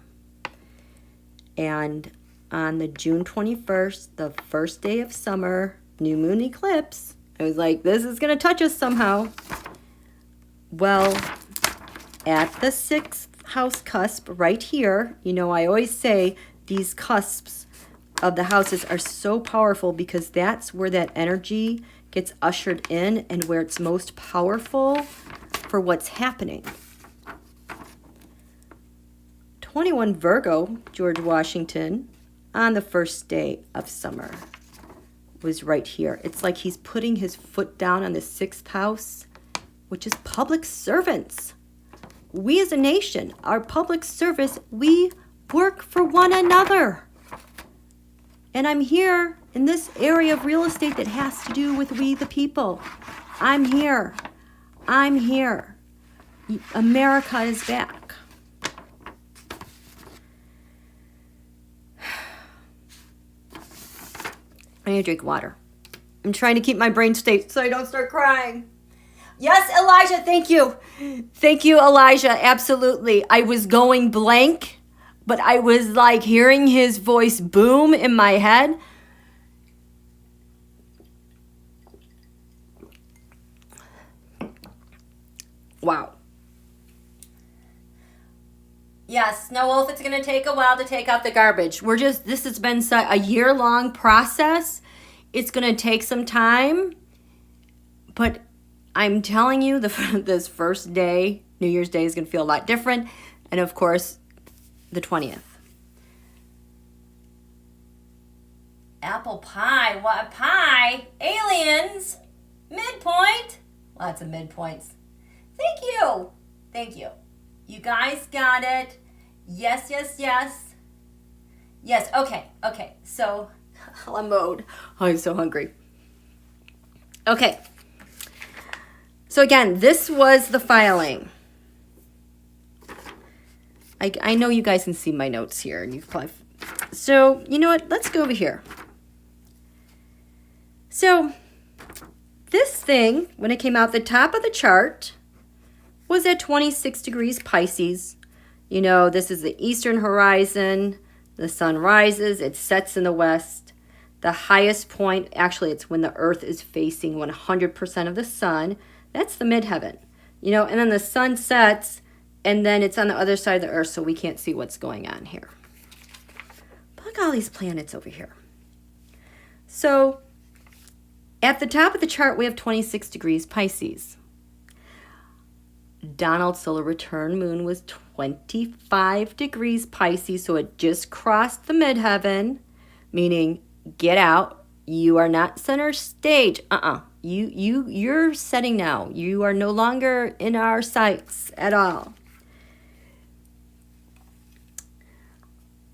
And on the June 21st, the first day of summer, new moon eclipse, I was like, this is going to touch us somehow. Well, at the 6th house cusp right here, you know, I always say these cusps of the houses are so powerful because that's where that energy gets ushered in and where it's most powerful for what's happening. 21 Virgo, George Washington, on the first day of summer was right here. It's like he's putting his foot down on the 6th house, which is public servants. We as a nation, our public service, we work for one another. And I'm here in this area of real estate that has to do with we the people. I'm here. I'm here. America is back. I need to drink water. I'm trying to keep my brain straight so I don't start crying. Yes, Elijah, thank you. Thank you, Elijah, absolutely. I was going blank, but I was like hearing his voice boom in my head. Wow. Yes, Snow Wolf, it's going to take a while to take out the garbage. This has been a year-long process. It's going to take some time, but I'm telling you, this first day, New Year's Day, is going to feel a lot different. And of course, the 20th. Apple pie. What pie? Aliens. Midpoint. Lots of midpoints. Thank you. Thank you. You guys got it. Yes, yes, yes. Yes, okay, okay. So, I'm mode. Oh, I'm so hungry. Okay. So again, this was the filing. I know you guys can see my notes here. And you probably, so, you know what? Let's go over here. So, this thing, when it came out the top of the chart, was at 26 degrees Pisces. You know, this is the eastern horizon. The sun rises. It sets in the west. The highest point, actually, it's when the earth is facing 100% of the sun. That's the midheaven. You know, and then the sun sets, and then it's on the other side of the earth, so we can't see what's going on here. Look at all these planets over here. So, at the top of the chart, we have 26 degrees Pisces. Donald's solar return moon was 25 degrees Pisces, so it just crossed the midheaven, meaning get out. You are not center stage. You're setting now. You are no longer in our sights at all.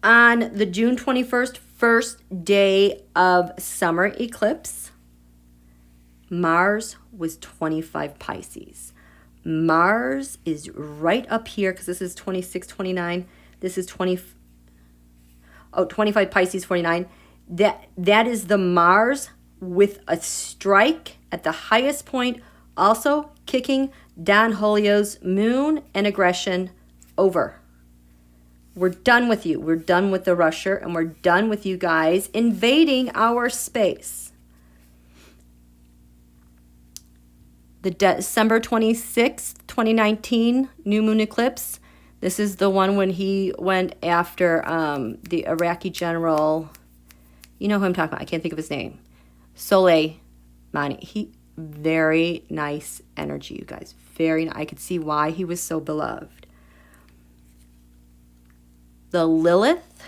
On the June 21st, first day of summer eclipse, Mars was 25 Pisces. Mars is right up here because this is 26, 29. This is 25 Pisces, 49. That is the Mars with a strike at the highest point, also kicking Don Julio's moon and aggression over. We're done with you. We're done with the rusher, and we're done with you guys invading our space. The December 26th, 2019 new moon eclipse, This is the one when he went after the Iraqi general. You know who I'm talking about. I can't think of his name. Soleimani. Very nice energy, you guys. I could see why he was so beloved. The Lilith.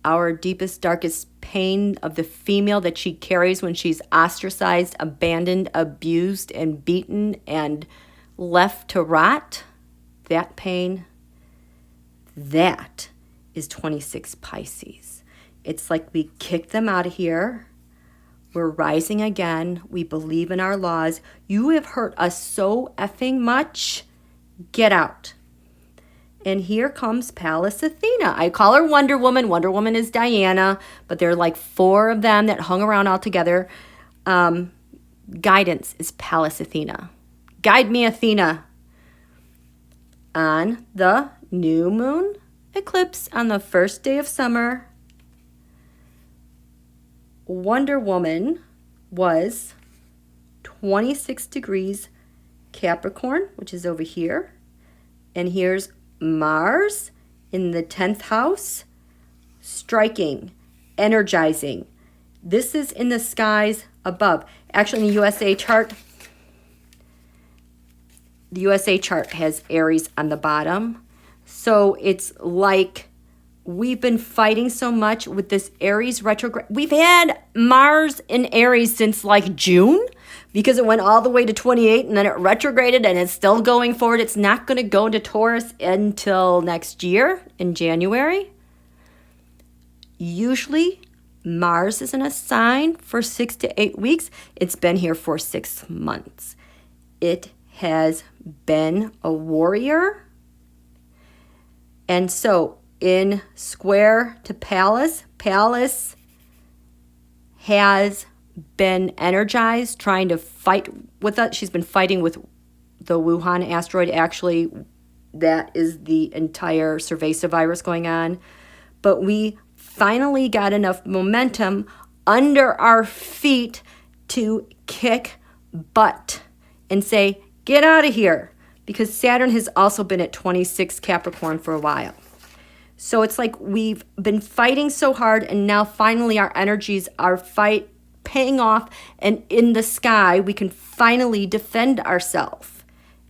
Our deepest, darkest pain of the female that she carries when she's ostracized, abandoned, abused, and beaten, and left to rot. That pain, that is 26 Pisces. It's like we kick them out of here. We're rising again. We believe in our laws. You have hurt us so effing much. Get out. And here comes Pallas Athena. I call her Wonder Woman. Wonder Woman is Diana, but there are like 4 of them that hung around all together. Guidance is Pallas Athena. Guide me, Athena. On the new moon eclipse on the first day of summer, Wonder Woman was 26 degrees Capricorn, which is over here. And here's Mars in the 10th house, striking, energizing. This is in the skies above. Actually, in the USA chart, has Aries on the bottom. So it's like we've been fighting so much with this Aries retrograde. We've had Mars in Aries since like June because it went all the way to 28 and then it retrograded and it's still going forward. It's not going to go into Taurus until next year in January. Usually Mars is in a sign for 6 to 8 weeks. It's been here for 6 months. It has been a warrior. And so in square to Pallas, Pallas has been energized, trying to fight with us. She's been fighting with the Wuhan asteroid. Actually, that is the entire cerveza virus going on. But we finally got enough momentum under our feet to kick butt and say, get out of here. Because Saturn has also been at 26 Capricorn for a while. So it's like we've been fighting so hard and now finally our energies are paying off, and in the sky we can finally defend ourselves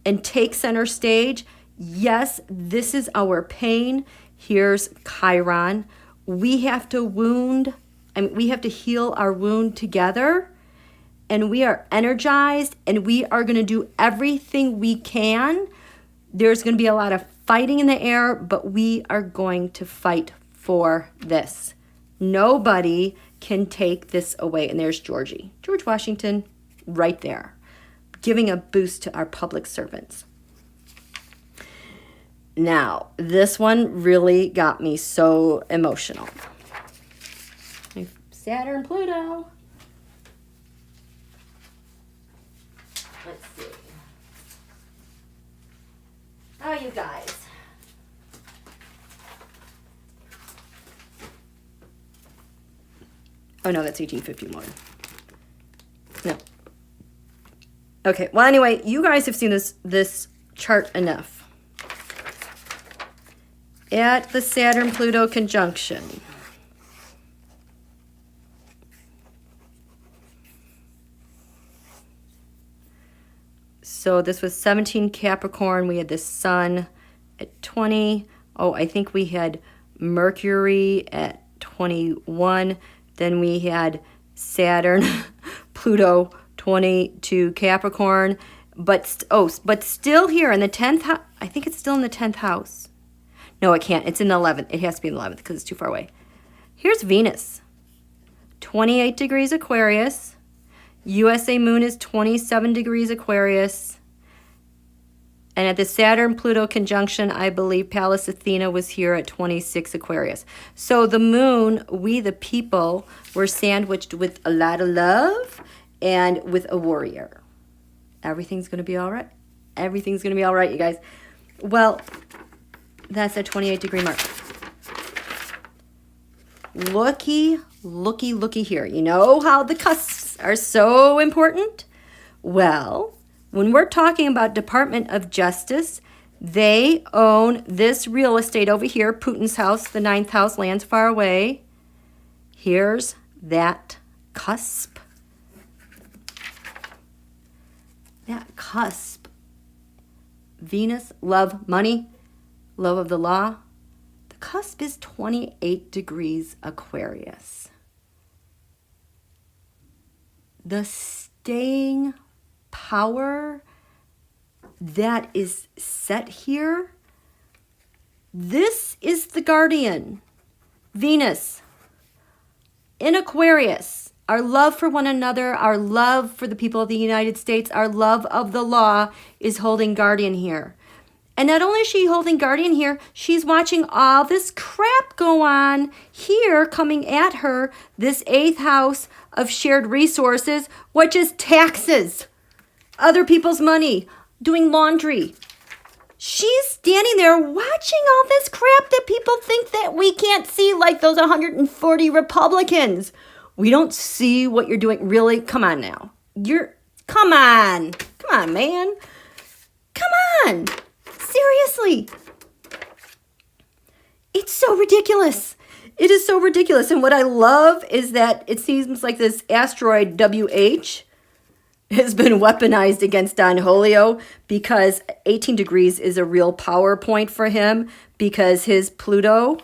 and take center stage. Yes, this is our pain. Here's Chiron. We have to we have to heal our wound together, and we are energized and we are going to do everything we can. There's going to be a lot of fighting in the air, but we are going to fight for this. Nobody can take this away. And there's George Washington right there, giving a boost to our public servants. Now, this one really got me so emotional. Saturn, Pluto. Let's see. Oh, you guys. Oh, no, that's 1851. No. Okay, well, anyway, you guys have seen this chart enough. At the Saturn-Pluto conjunction, so this was 17 Capricorn. We had the Sun at 20. Oh, I think we had Mercury at 21. Then we had Saturn, Pluto, 22 Capricorn. But still here in the 10th house. I think it's still in the 10th house. No, it can't. It's in the 11th. It has to be in the 11th because it's too far away. Here's Venus, 28 degrees Aquarius. USA moon is 27 degrees Aquarius. And at the Saturn-Pluto conjunction, I believe Pallas Athena was here at 26 Aquarius. So the moon, we the people, were sandwiched with a lot of love and with a warrior. Everything's going to be all right. Everything's going to be all right, you guys. Well, that's a 28-degree mark. Looky here. You know how the cusps are so important? Well, When we're talking about Department of Justice, they own this real estate over here, Putin's house, the 9th house, lands far away. Here's that cusp. That cusp. Venus, love, money, love of the law. The cusp is 28 degrees Aquarius. The staying power that is set here, this is the guardian. Venus in Aquarius, our love for one another, our love for the people of the United States, our love of the law is holding guardian here. And not only is she holding guardian here, she's watching all this crap go on here coming at her, this 8th house of shared resources, which is taxes, other people's money, doing laundry. She's standing there watching all this crap that people think that we can't see, like those 140 Republicans. We don't see what you're doing. Really? Come on now. Come on, man. Come on. Seriously. It's so ridiculous. It is so ridiculous. And what I love is that it seems like this asteroid WH has been weaponized against Don Julio because 18 degrees is a real power point for him because his Pluto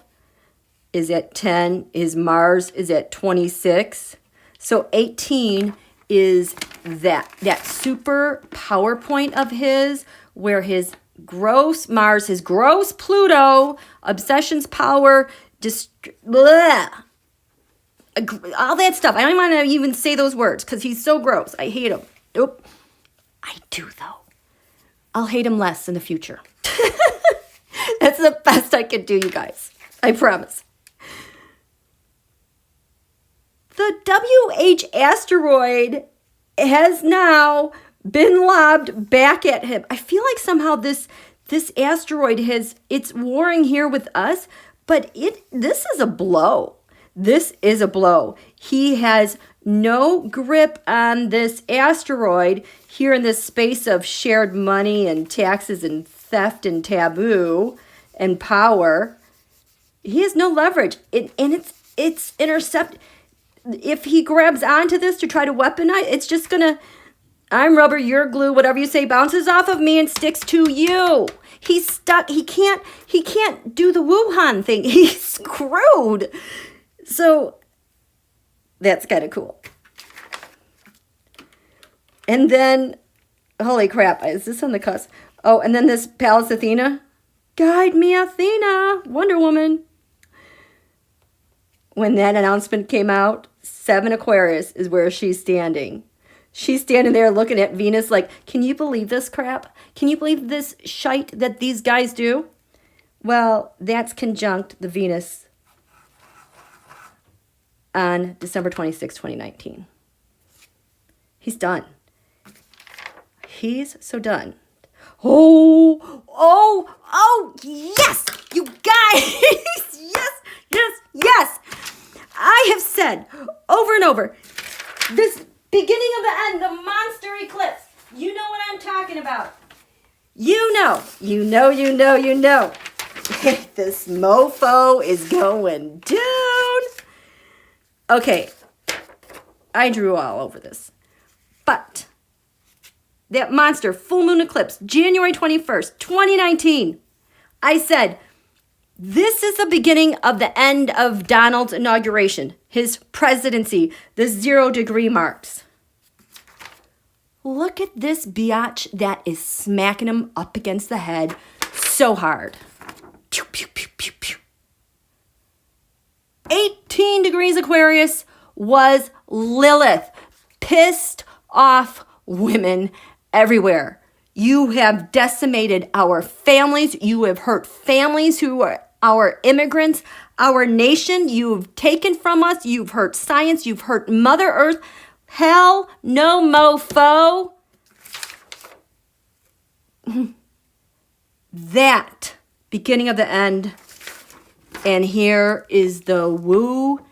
is at 10, his Mars is at 26. So 18 is that super power point of his where his gross Mars, his gross Pluto, obsessions, power, all that stuff. I don't want to even say those words because he's so gross. I hate him. Nope. I do, though. I'll hate him less in the future. That's the best I can do, you guys. I promise. The WH asteroid has now been lobbed back at him. I feel like somehow this asteroid it's warring here with us, but this is a blow. This is a blow. He has no grip on this asteroid here in this space of shared money and taxes and theft and taboo and power. He has no leverage. And it's intercept. If he grabs onto this to try to weaponize, it's just gonna, I'm rubber, you're glue, whatever you say bounces off of me and sticks to you. He's stuck. He can't do the Wuhan thing. He's screwed. So that's kind of cool. And then, holy crap, is this on the cusp? Oh, and then this Pallas Athena. Guide me, Athena, Wonder Woman. When that announcement came out, 7 Aquarius is where she's standing. She's standing there looking at Venus like, can you believe this crap? Can you believe this shite that these guys do? Well, that's conjunct the Venus on December 26, 2019. He's done. He's so done. Oh, yes, you guys. Yes. I have said over and over, this beginning of the end, the monster eclipse, you know what I'm talking about. You know. This mofo is going down. Okay, I drew all over this. But that monster full moon eclipse, January 21st, 2019, I said, this is the beginning of the end of Donald's inauguration, his presidency, the 0 degree marks. Look at this biatch that is smacking him up against the head so hard. Pew, pew, pew, pew, pew. 18 degrees Aquarius was Lilith. Pissed off women everywhere. You have decimated our families. You have hurt families who are our immigrants, our nation. You've taken from us. You've hurt science. You've hurt Mother Earth. Hell no, mofo. That beginning of the end. And here is the woo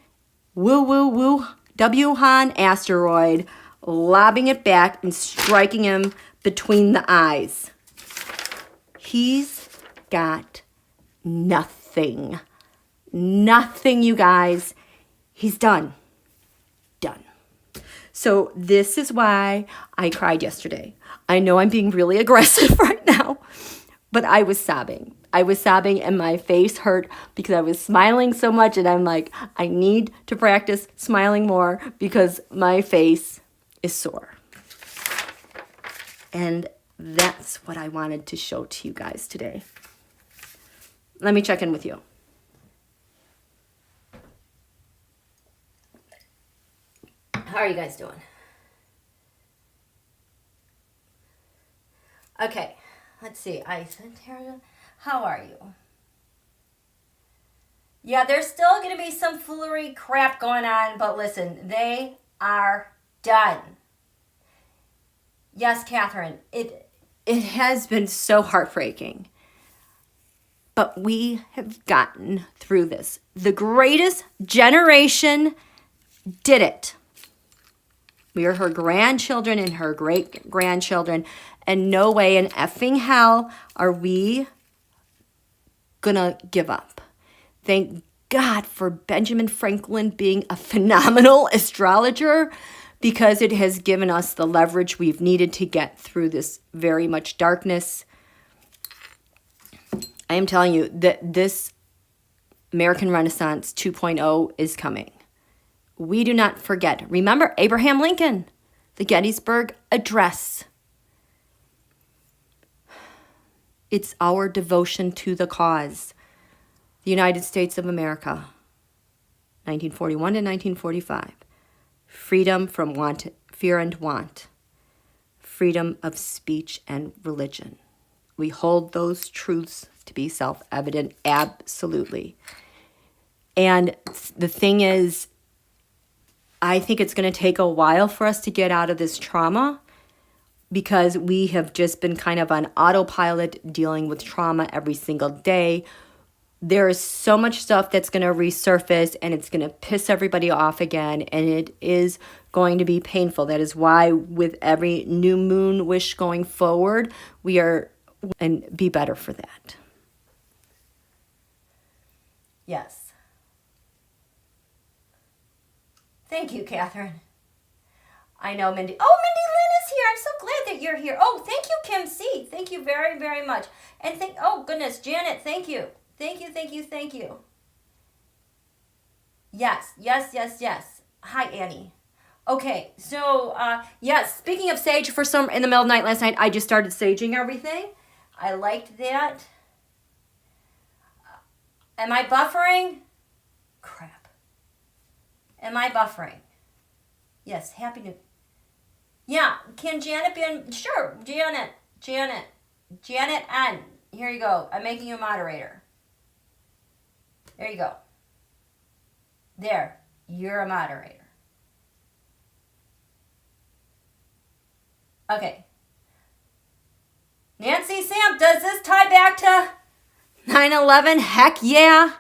Wuhan asteroid, lobbing it back and striking him between the eyes. He's got nothing. Nothing, you guys. He's done. Done. So this is why I cried yesterday. I know I'm being really aggressive right now, but I was sobbing. I was sobbing and my face hurt because I was smiling so much, and I'm like, I need to practice smiling more because my face is sore. And that's what I wanted to show to you guys today. Let me check in with you. How are you guys doing? Okay, let's see. How are you? Yeah, there's still going to be some foolery crap going on, but listen, they are done. Yes, Catherine, it has been so heartbreaking, but we have gotten through this. The greatest generation did it. We are her grandchildren and her great-grandchildren, and no way in effing hell are we gonna give up. Thank God for Benjamin Franklin being a phenomenal astrologer, because it has given us the leverage we've needed to get through this very much darkness. I am telling you that this American Renaissance 2.0 is coming. We do not forget. Remember Abraham Lincoln, the Gettysburg Address. It's our devotion to the cause. The United States of America, 1941 to 1945. Freedom from want, fear and want. Freedom of speech and religion. We hold those truths to be self-evident, absolutely. And the thing is, I think it's going to take a while for us to get out of this trauma, because we have just been kind of on autopilot dealing with trauma every single day. There is so much stuff that's going to resurface, and it's going to piss everybody off again, and it is going to be painful. That is why with every new moon wish going forward, we are, and be better for that. Yes. Thank you, Catherine. I know, Mindy. Oh, Mindy Lynn is here. I'm so glad that you're here. Oh, thank you, Kim C. Thank you very, very much. And oh, goodness, Janet, thank you. Thank you, thank you, thank you. Yes, yes, yes, yes. Hi, Annie. Okay, so, yes, speaking of sage, for some, in the middle of the night last night, I just started saging everything. I liked that. Am I buffering? Crap. Am I buffering? Yes, happy new. Yeah, can Janet be in? Sure, Janet N. Here you go. I'm making you a moderator. There you go. There, you're a moderator. Okay. Nancy Sam, does this tie back to 9/11? Heck yeah.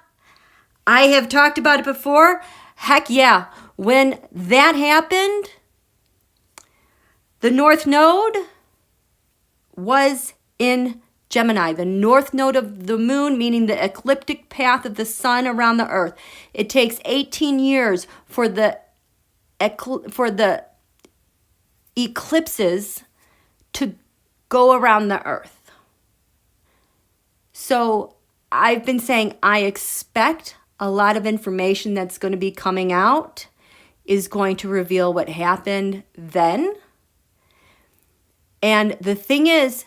I have talked about it before. Heck yeah. When that happened, the North Node was in Gemini, the North Node of the moon, meaning the ecliptic path of the sun around the earth. It takes 18 years for the eclipses to go around the earth. So I've been saying I expect a lot of information that's going to be coming out is going to reveal what happened then. And the thing is,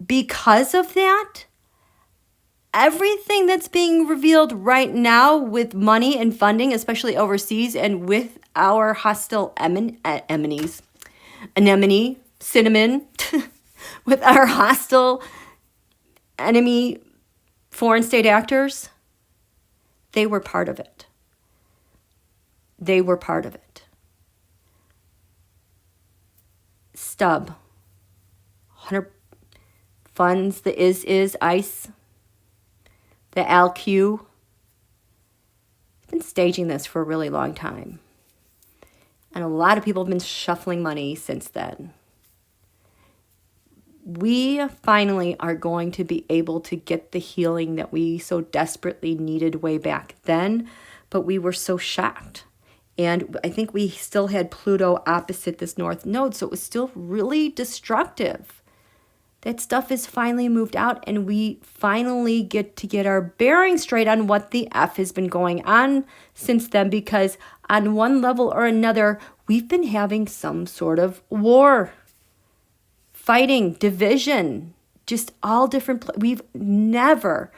because of that, everything that's being revealed right now with money and funding, especially overseas, and with our hostile anemone, cinnamon, with our hostile enemy foreign state actors, they were part of it. They were part of it. Stub. 100 funds, the is, ICE, the LQ. I've been staging this for a really long time. And a lot of people have been shuffling money since then. we finally are going to be able to get the healing that we so desperately needed way back then, but we were so shocked. And I think we still had Pluto opposite this north node, so it was still really destructive. That stuff is finally moved out, and we finally get to get our bearings straight on what the F has been going on since then, because on one level or another, we've been having some sort of war, fighting, division, just all different. We've never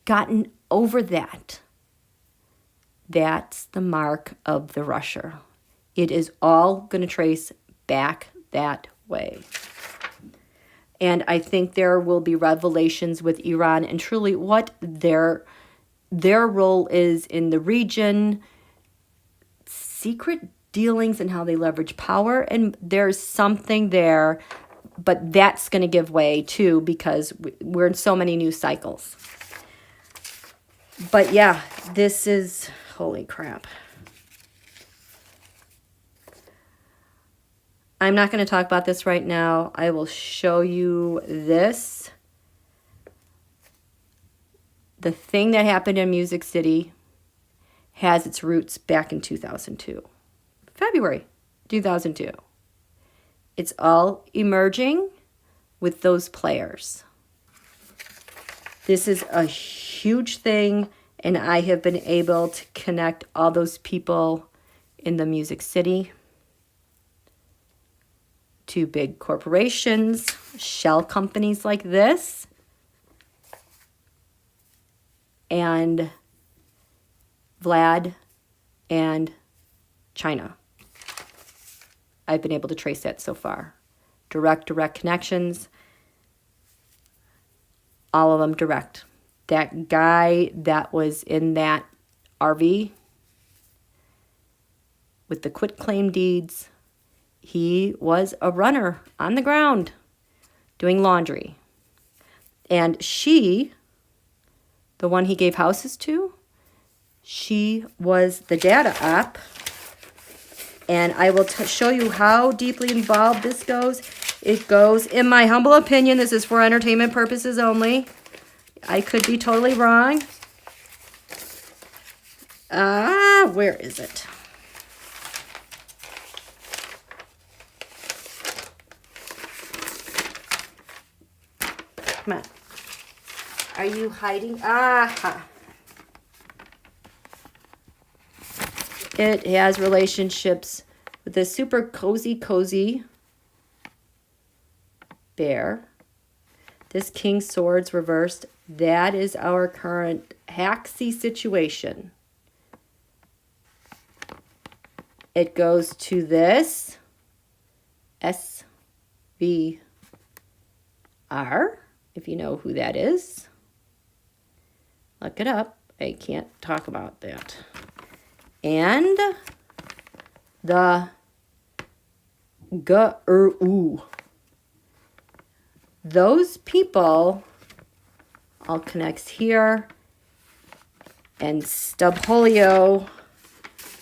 gotten over that. That's the mark of the rusher. It is all going to trace back that way. And I think there will be revelations with Iran and truly what their role is in the region, secret dealings and how they leverage power. And there's something there, but that's going to give way too, because we're in so many new cycles. But yeah, this is, holy crap. I'm not going to talk about this right now. I will show you this. The thing that happened in Music City has its roots back in 2002. February 2002. It's all emerging with those players. This is a huge thing, and I have been able to connect all those people in the Music City to big corporations, shell companies like this, and Vlad and China. I've been able to trace that so far. Direct connections, all of them direct. That guy that was in that RV with the quitclaim deeds, he was a runner on the ground doing laundry. And she, the one he gave houses to, she was the data op. And I will show you how deeply involved this goes. It goes, in my humble opinion, this is for entertainment purposes only. I could be totally wrong. Where is it? Come on. Are you hiding? Aha. It has relationships with this super cozy bear. This King Swords reversed. That is our current Haxie situation. It goes to this SVR, if you know who that is. Look it up. I can't talk about that. And the GRU. Those people all connects here, and Stubholio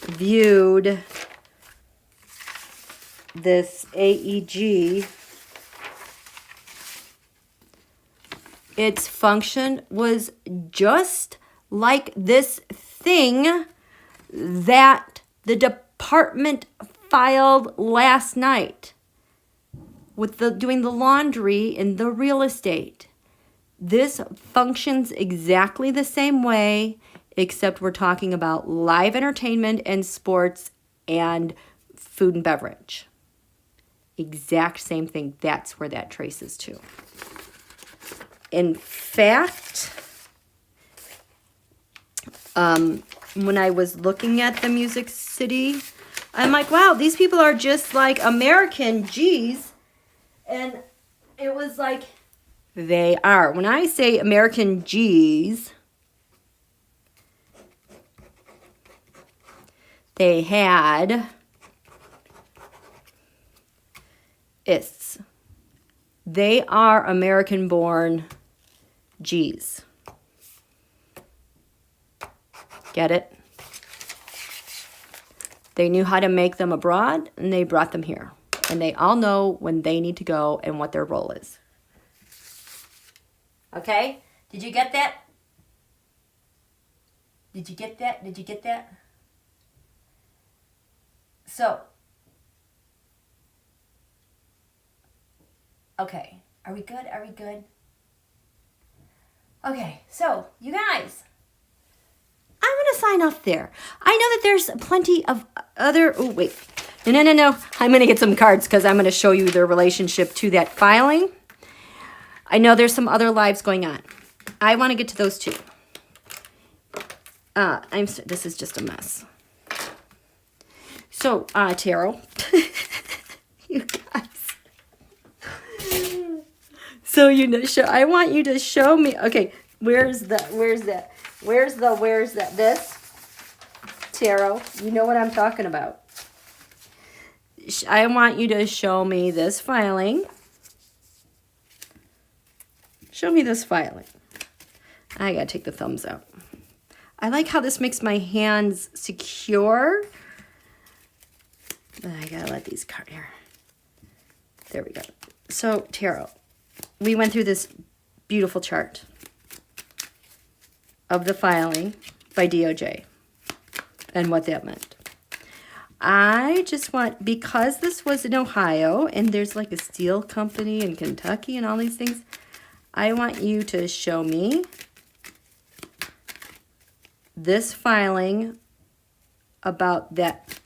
viewed this AEG. Its function was just like this thing that the department filed last night with doing the laundry in the real estate. This functions exactly the same way, except we're talking about live entertainment and sports and food and beverage. Exact same thing. That's where that traces to. In fact, when I was looking at the Music City, I'm like, wow, these people are just like American G's. And it was like, they are. When I say American G's, they had IS. They are American-born G's. Get it? They knew how to make them abroad, and they brought them here. And they all know when they need to go and what their role is. Okay? Did you get that? Did you get that? Did you get that? So, okay. Are we good? Are we good? Okay, so, you guys, I'm going to sign off there. I know that there's plenty of other... Oh, wait. No. I'm going to get some cards because I'm going to show you their relationship to that filing. I know there's some other lives going on. I want to get to those too. This is just a mess. So, tarot. You guys. So, I want you to show me. Okay, where's that? This tarot. You know what I'm talking about. I want you to show me this filing. Show me this filing. I gotta take the thumbs out. I like how this makes my hands secure. I gotta let these cards here. There we go. So, tarot. We went through this beautiful chart of the filing by DOJ and what that meant. I just want, because this was in Ohio and there's like a steel company in Kentucky and all these things, I want you to show me this filing about that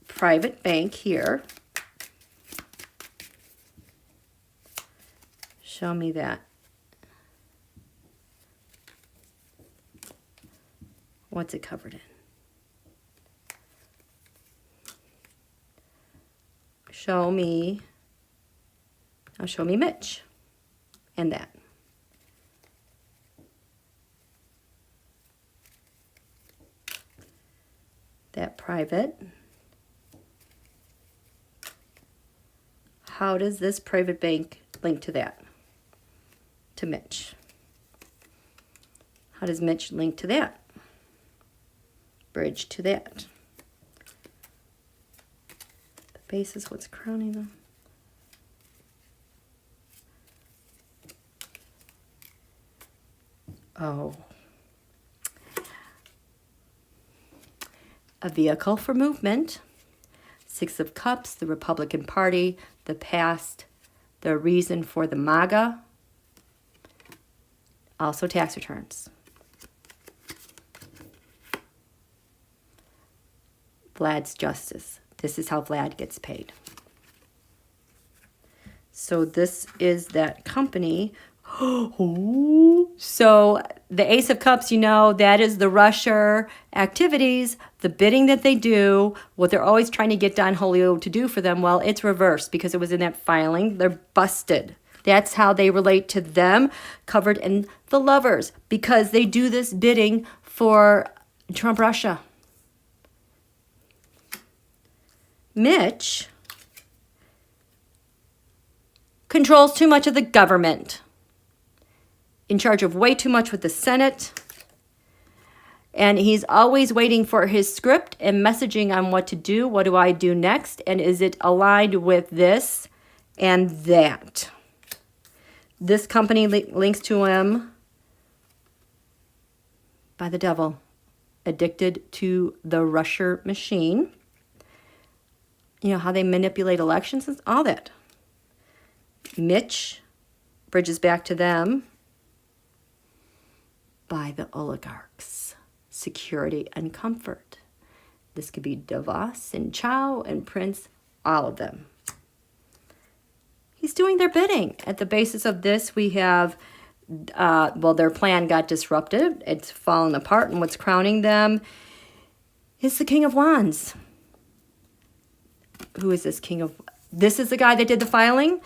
private bank here. Show me that. What's it covered in? Show me. Now show me Mitch and that. That private. How does this private bank link to that? To Mitch. How does Mitch link to that? Bridge to that. The base is what's crowning them. Oh. A vehicle for movement. Six of Cups, the Republican Party, the past, the reason for the MAGA. Also tax returns. Vlad's justice. This is how Vlad gets paid. So this is that company. So the Ace of Cups, you know, that is the rusher activities, the bidding that they do, what they're always trying to get Don Julio to do for them. Well, it's reversed because it was in that filing. They're busted. That's how they relate to them, covered in the Lovers, because they do this bidding for Trump Russia. Mitch controls too much of the government, in charge of way too much with the Senate, and he's always waiting for his script and messaging on what to do. What do I do next? And is it aligned with this and that? This company links to him by the devil, addicted to the rusher machine. You know, how they manipulate elections and all that. Mitch bridges back to them by the oligarchs, security and comfort. This could be DeVos and Chow and Prince, all of them. He's doing their bidding. At the basis of this, we have, well, their plan got disrupted. It's fallen apart, and what's crowning them is the King of Wands. Who is this King of... This is the guy that did the filing.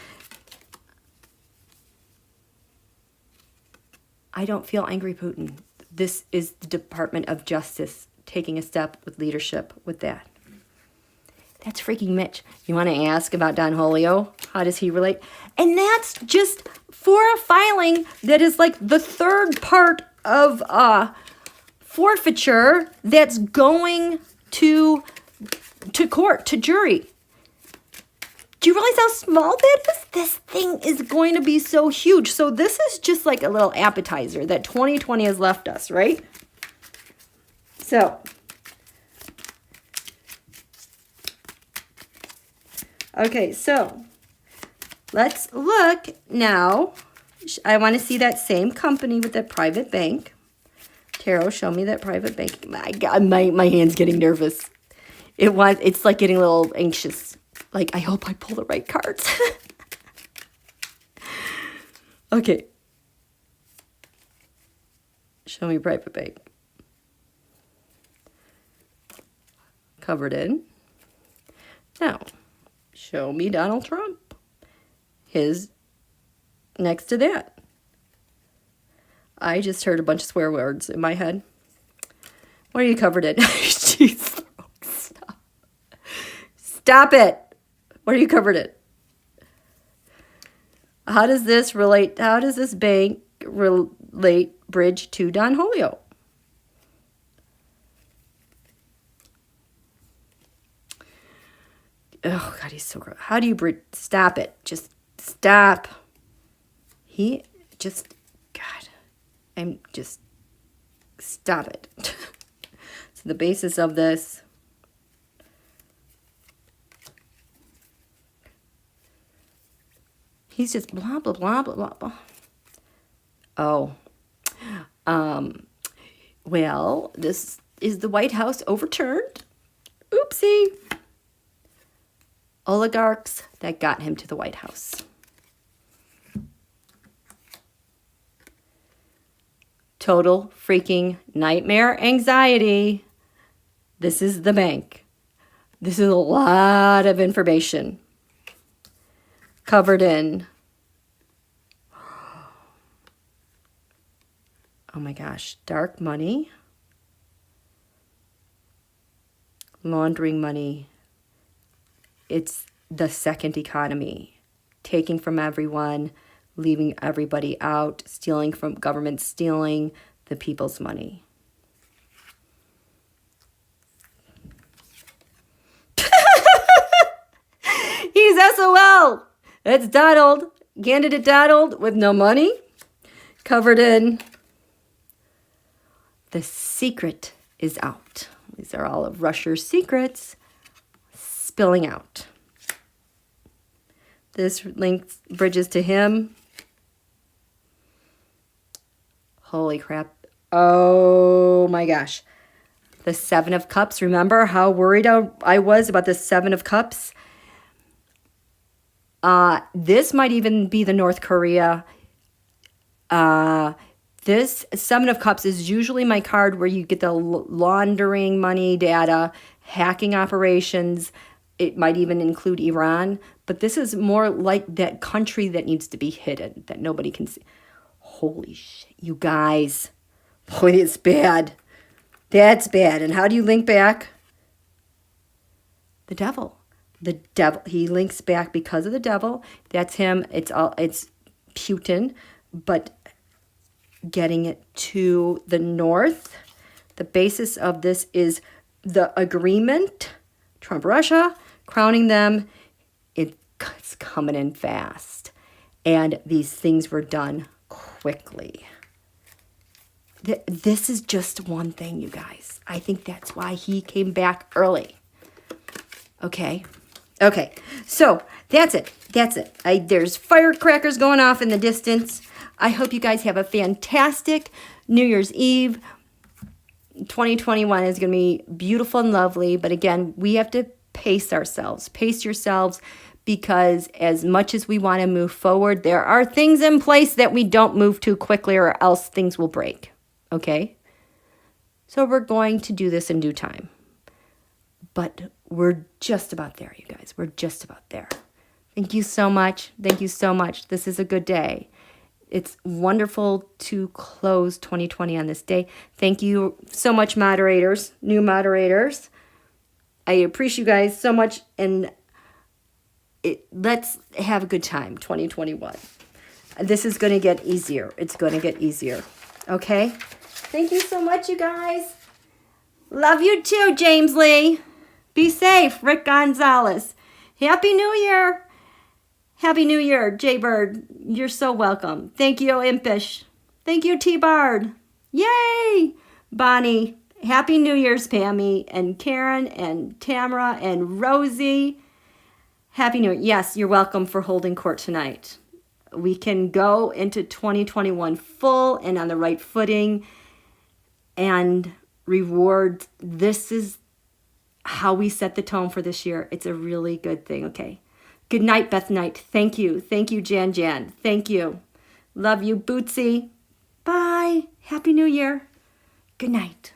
I don't feel angry, Putin. This is the Department of Justice taking a step with leadership with that. That's freaking Mitch. You want to ask about Don Julio? How does he relate? And that's just for a filing that is like the third part of forfeiture that's going to court, to jury. Do you realize how small that is? This thing is going to be so huge. So this is just like a little appetizer that 2020 has left us, right? So, okay, so let's look now. I want to see that same company with that private bank. Tarot, show me that private bank. My God, my hand's getting nervous. It's like getting a little anxious. Like, I hope I pull the right cards. Okay. Show me private bank. Covered in. Now, show me Donald Trump. His next to that. I just heard a bunch of swear words in my head. What are you covered in? Jeez. Stop. Stop it. What are you covered in? How does this relate? How does this bank relate bridge to Don Julio? Oh, God, he's so gross. How do you bridge? Stop it. Just stop. He just, God, I'm just, stop it. So the basis of this. He's just blah, blah, blah, blah, blah, blah. Oh. Well, this is the White House overturned. Oopsie. Oligarchs that got him to the White House. Total freaking nightmare anxiety. This is the bank. This is a lot of information covered in. Oh my gosh, dark money, laundering money. It's the second economy, taking from everyone, leaving everybody out, stealing from government, stealing the people's money. He's SOL. It's Donald, candidate Donald with no money, covered in. The secret is out. These are all of Russia's secrets spilling out. This links bridges to him. Holy crap. Oh my gosh. The Seven of Cups. Remember how worried I was about the Seven of Cups? This might even be the North Korea. This Seven of Cups is usually my card where you get the laundering money data, hacking operations. It might even include Iran. But this is more like that country that needs to be hidden, that nobody can see. Holy shit, you guys. Boy, it's bad. That's bad. And how do you link back? The devil. The devil. He links back because of the devil. That's him. It's Putin. But getting it to the north. The basis of this is the agreement. Trump, Russia, crowning them. It's coming in fast. And these things were done quickly. This is just one thing, you guys. I think that's why he came back early. Okay. Okay. So that's it. That's it. There's firecrackers going off in the distance. I hope you guys have a fantastic New Year's Eve. 2021 is going to be beautiful and lovely. But again, we have to pace ourselves. Pace yourselves, because as much as we want to move forward, there are things in place that we don't move too quickly or else things will break. Okay? So we're going to do this in due time. But we're just about there, you guys. We're just about there. Thank you so much. Thank you so much. This is a good day. It's wonderful to close 2020 on this day. Thank you so much, moderators, new moderators. I appreciate you guys so much, and let's have a good time, 2021. This is going to get easier. It's going to get easier. Okay? Thank you so much, you guys. Love you too, James Lee. Be safe, Rick Gonzalez. Happy New Year. Happy New Year, Jaybird. You're so welcome. Thank you, Impish. Thank you, T-Bard. Yay! Bonnie. Happy New Year's, Pammy and Karen and Tamara and Rosie. Happy New Year. Yes, you're welcome for holding court tonight. We can go into 2021 full and on the right footing and reward. This is how we set the tone for this year. It's a really good thing. Okay. Good night, Beth Knight. Thank you. Thank you, Jan Jan. Thank you. Love you, Bootsy. Bye. Happy New Year. Good night.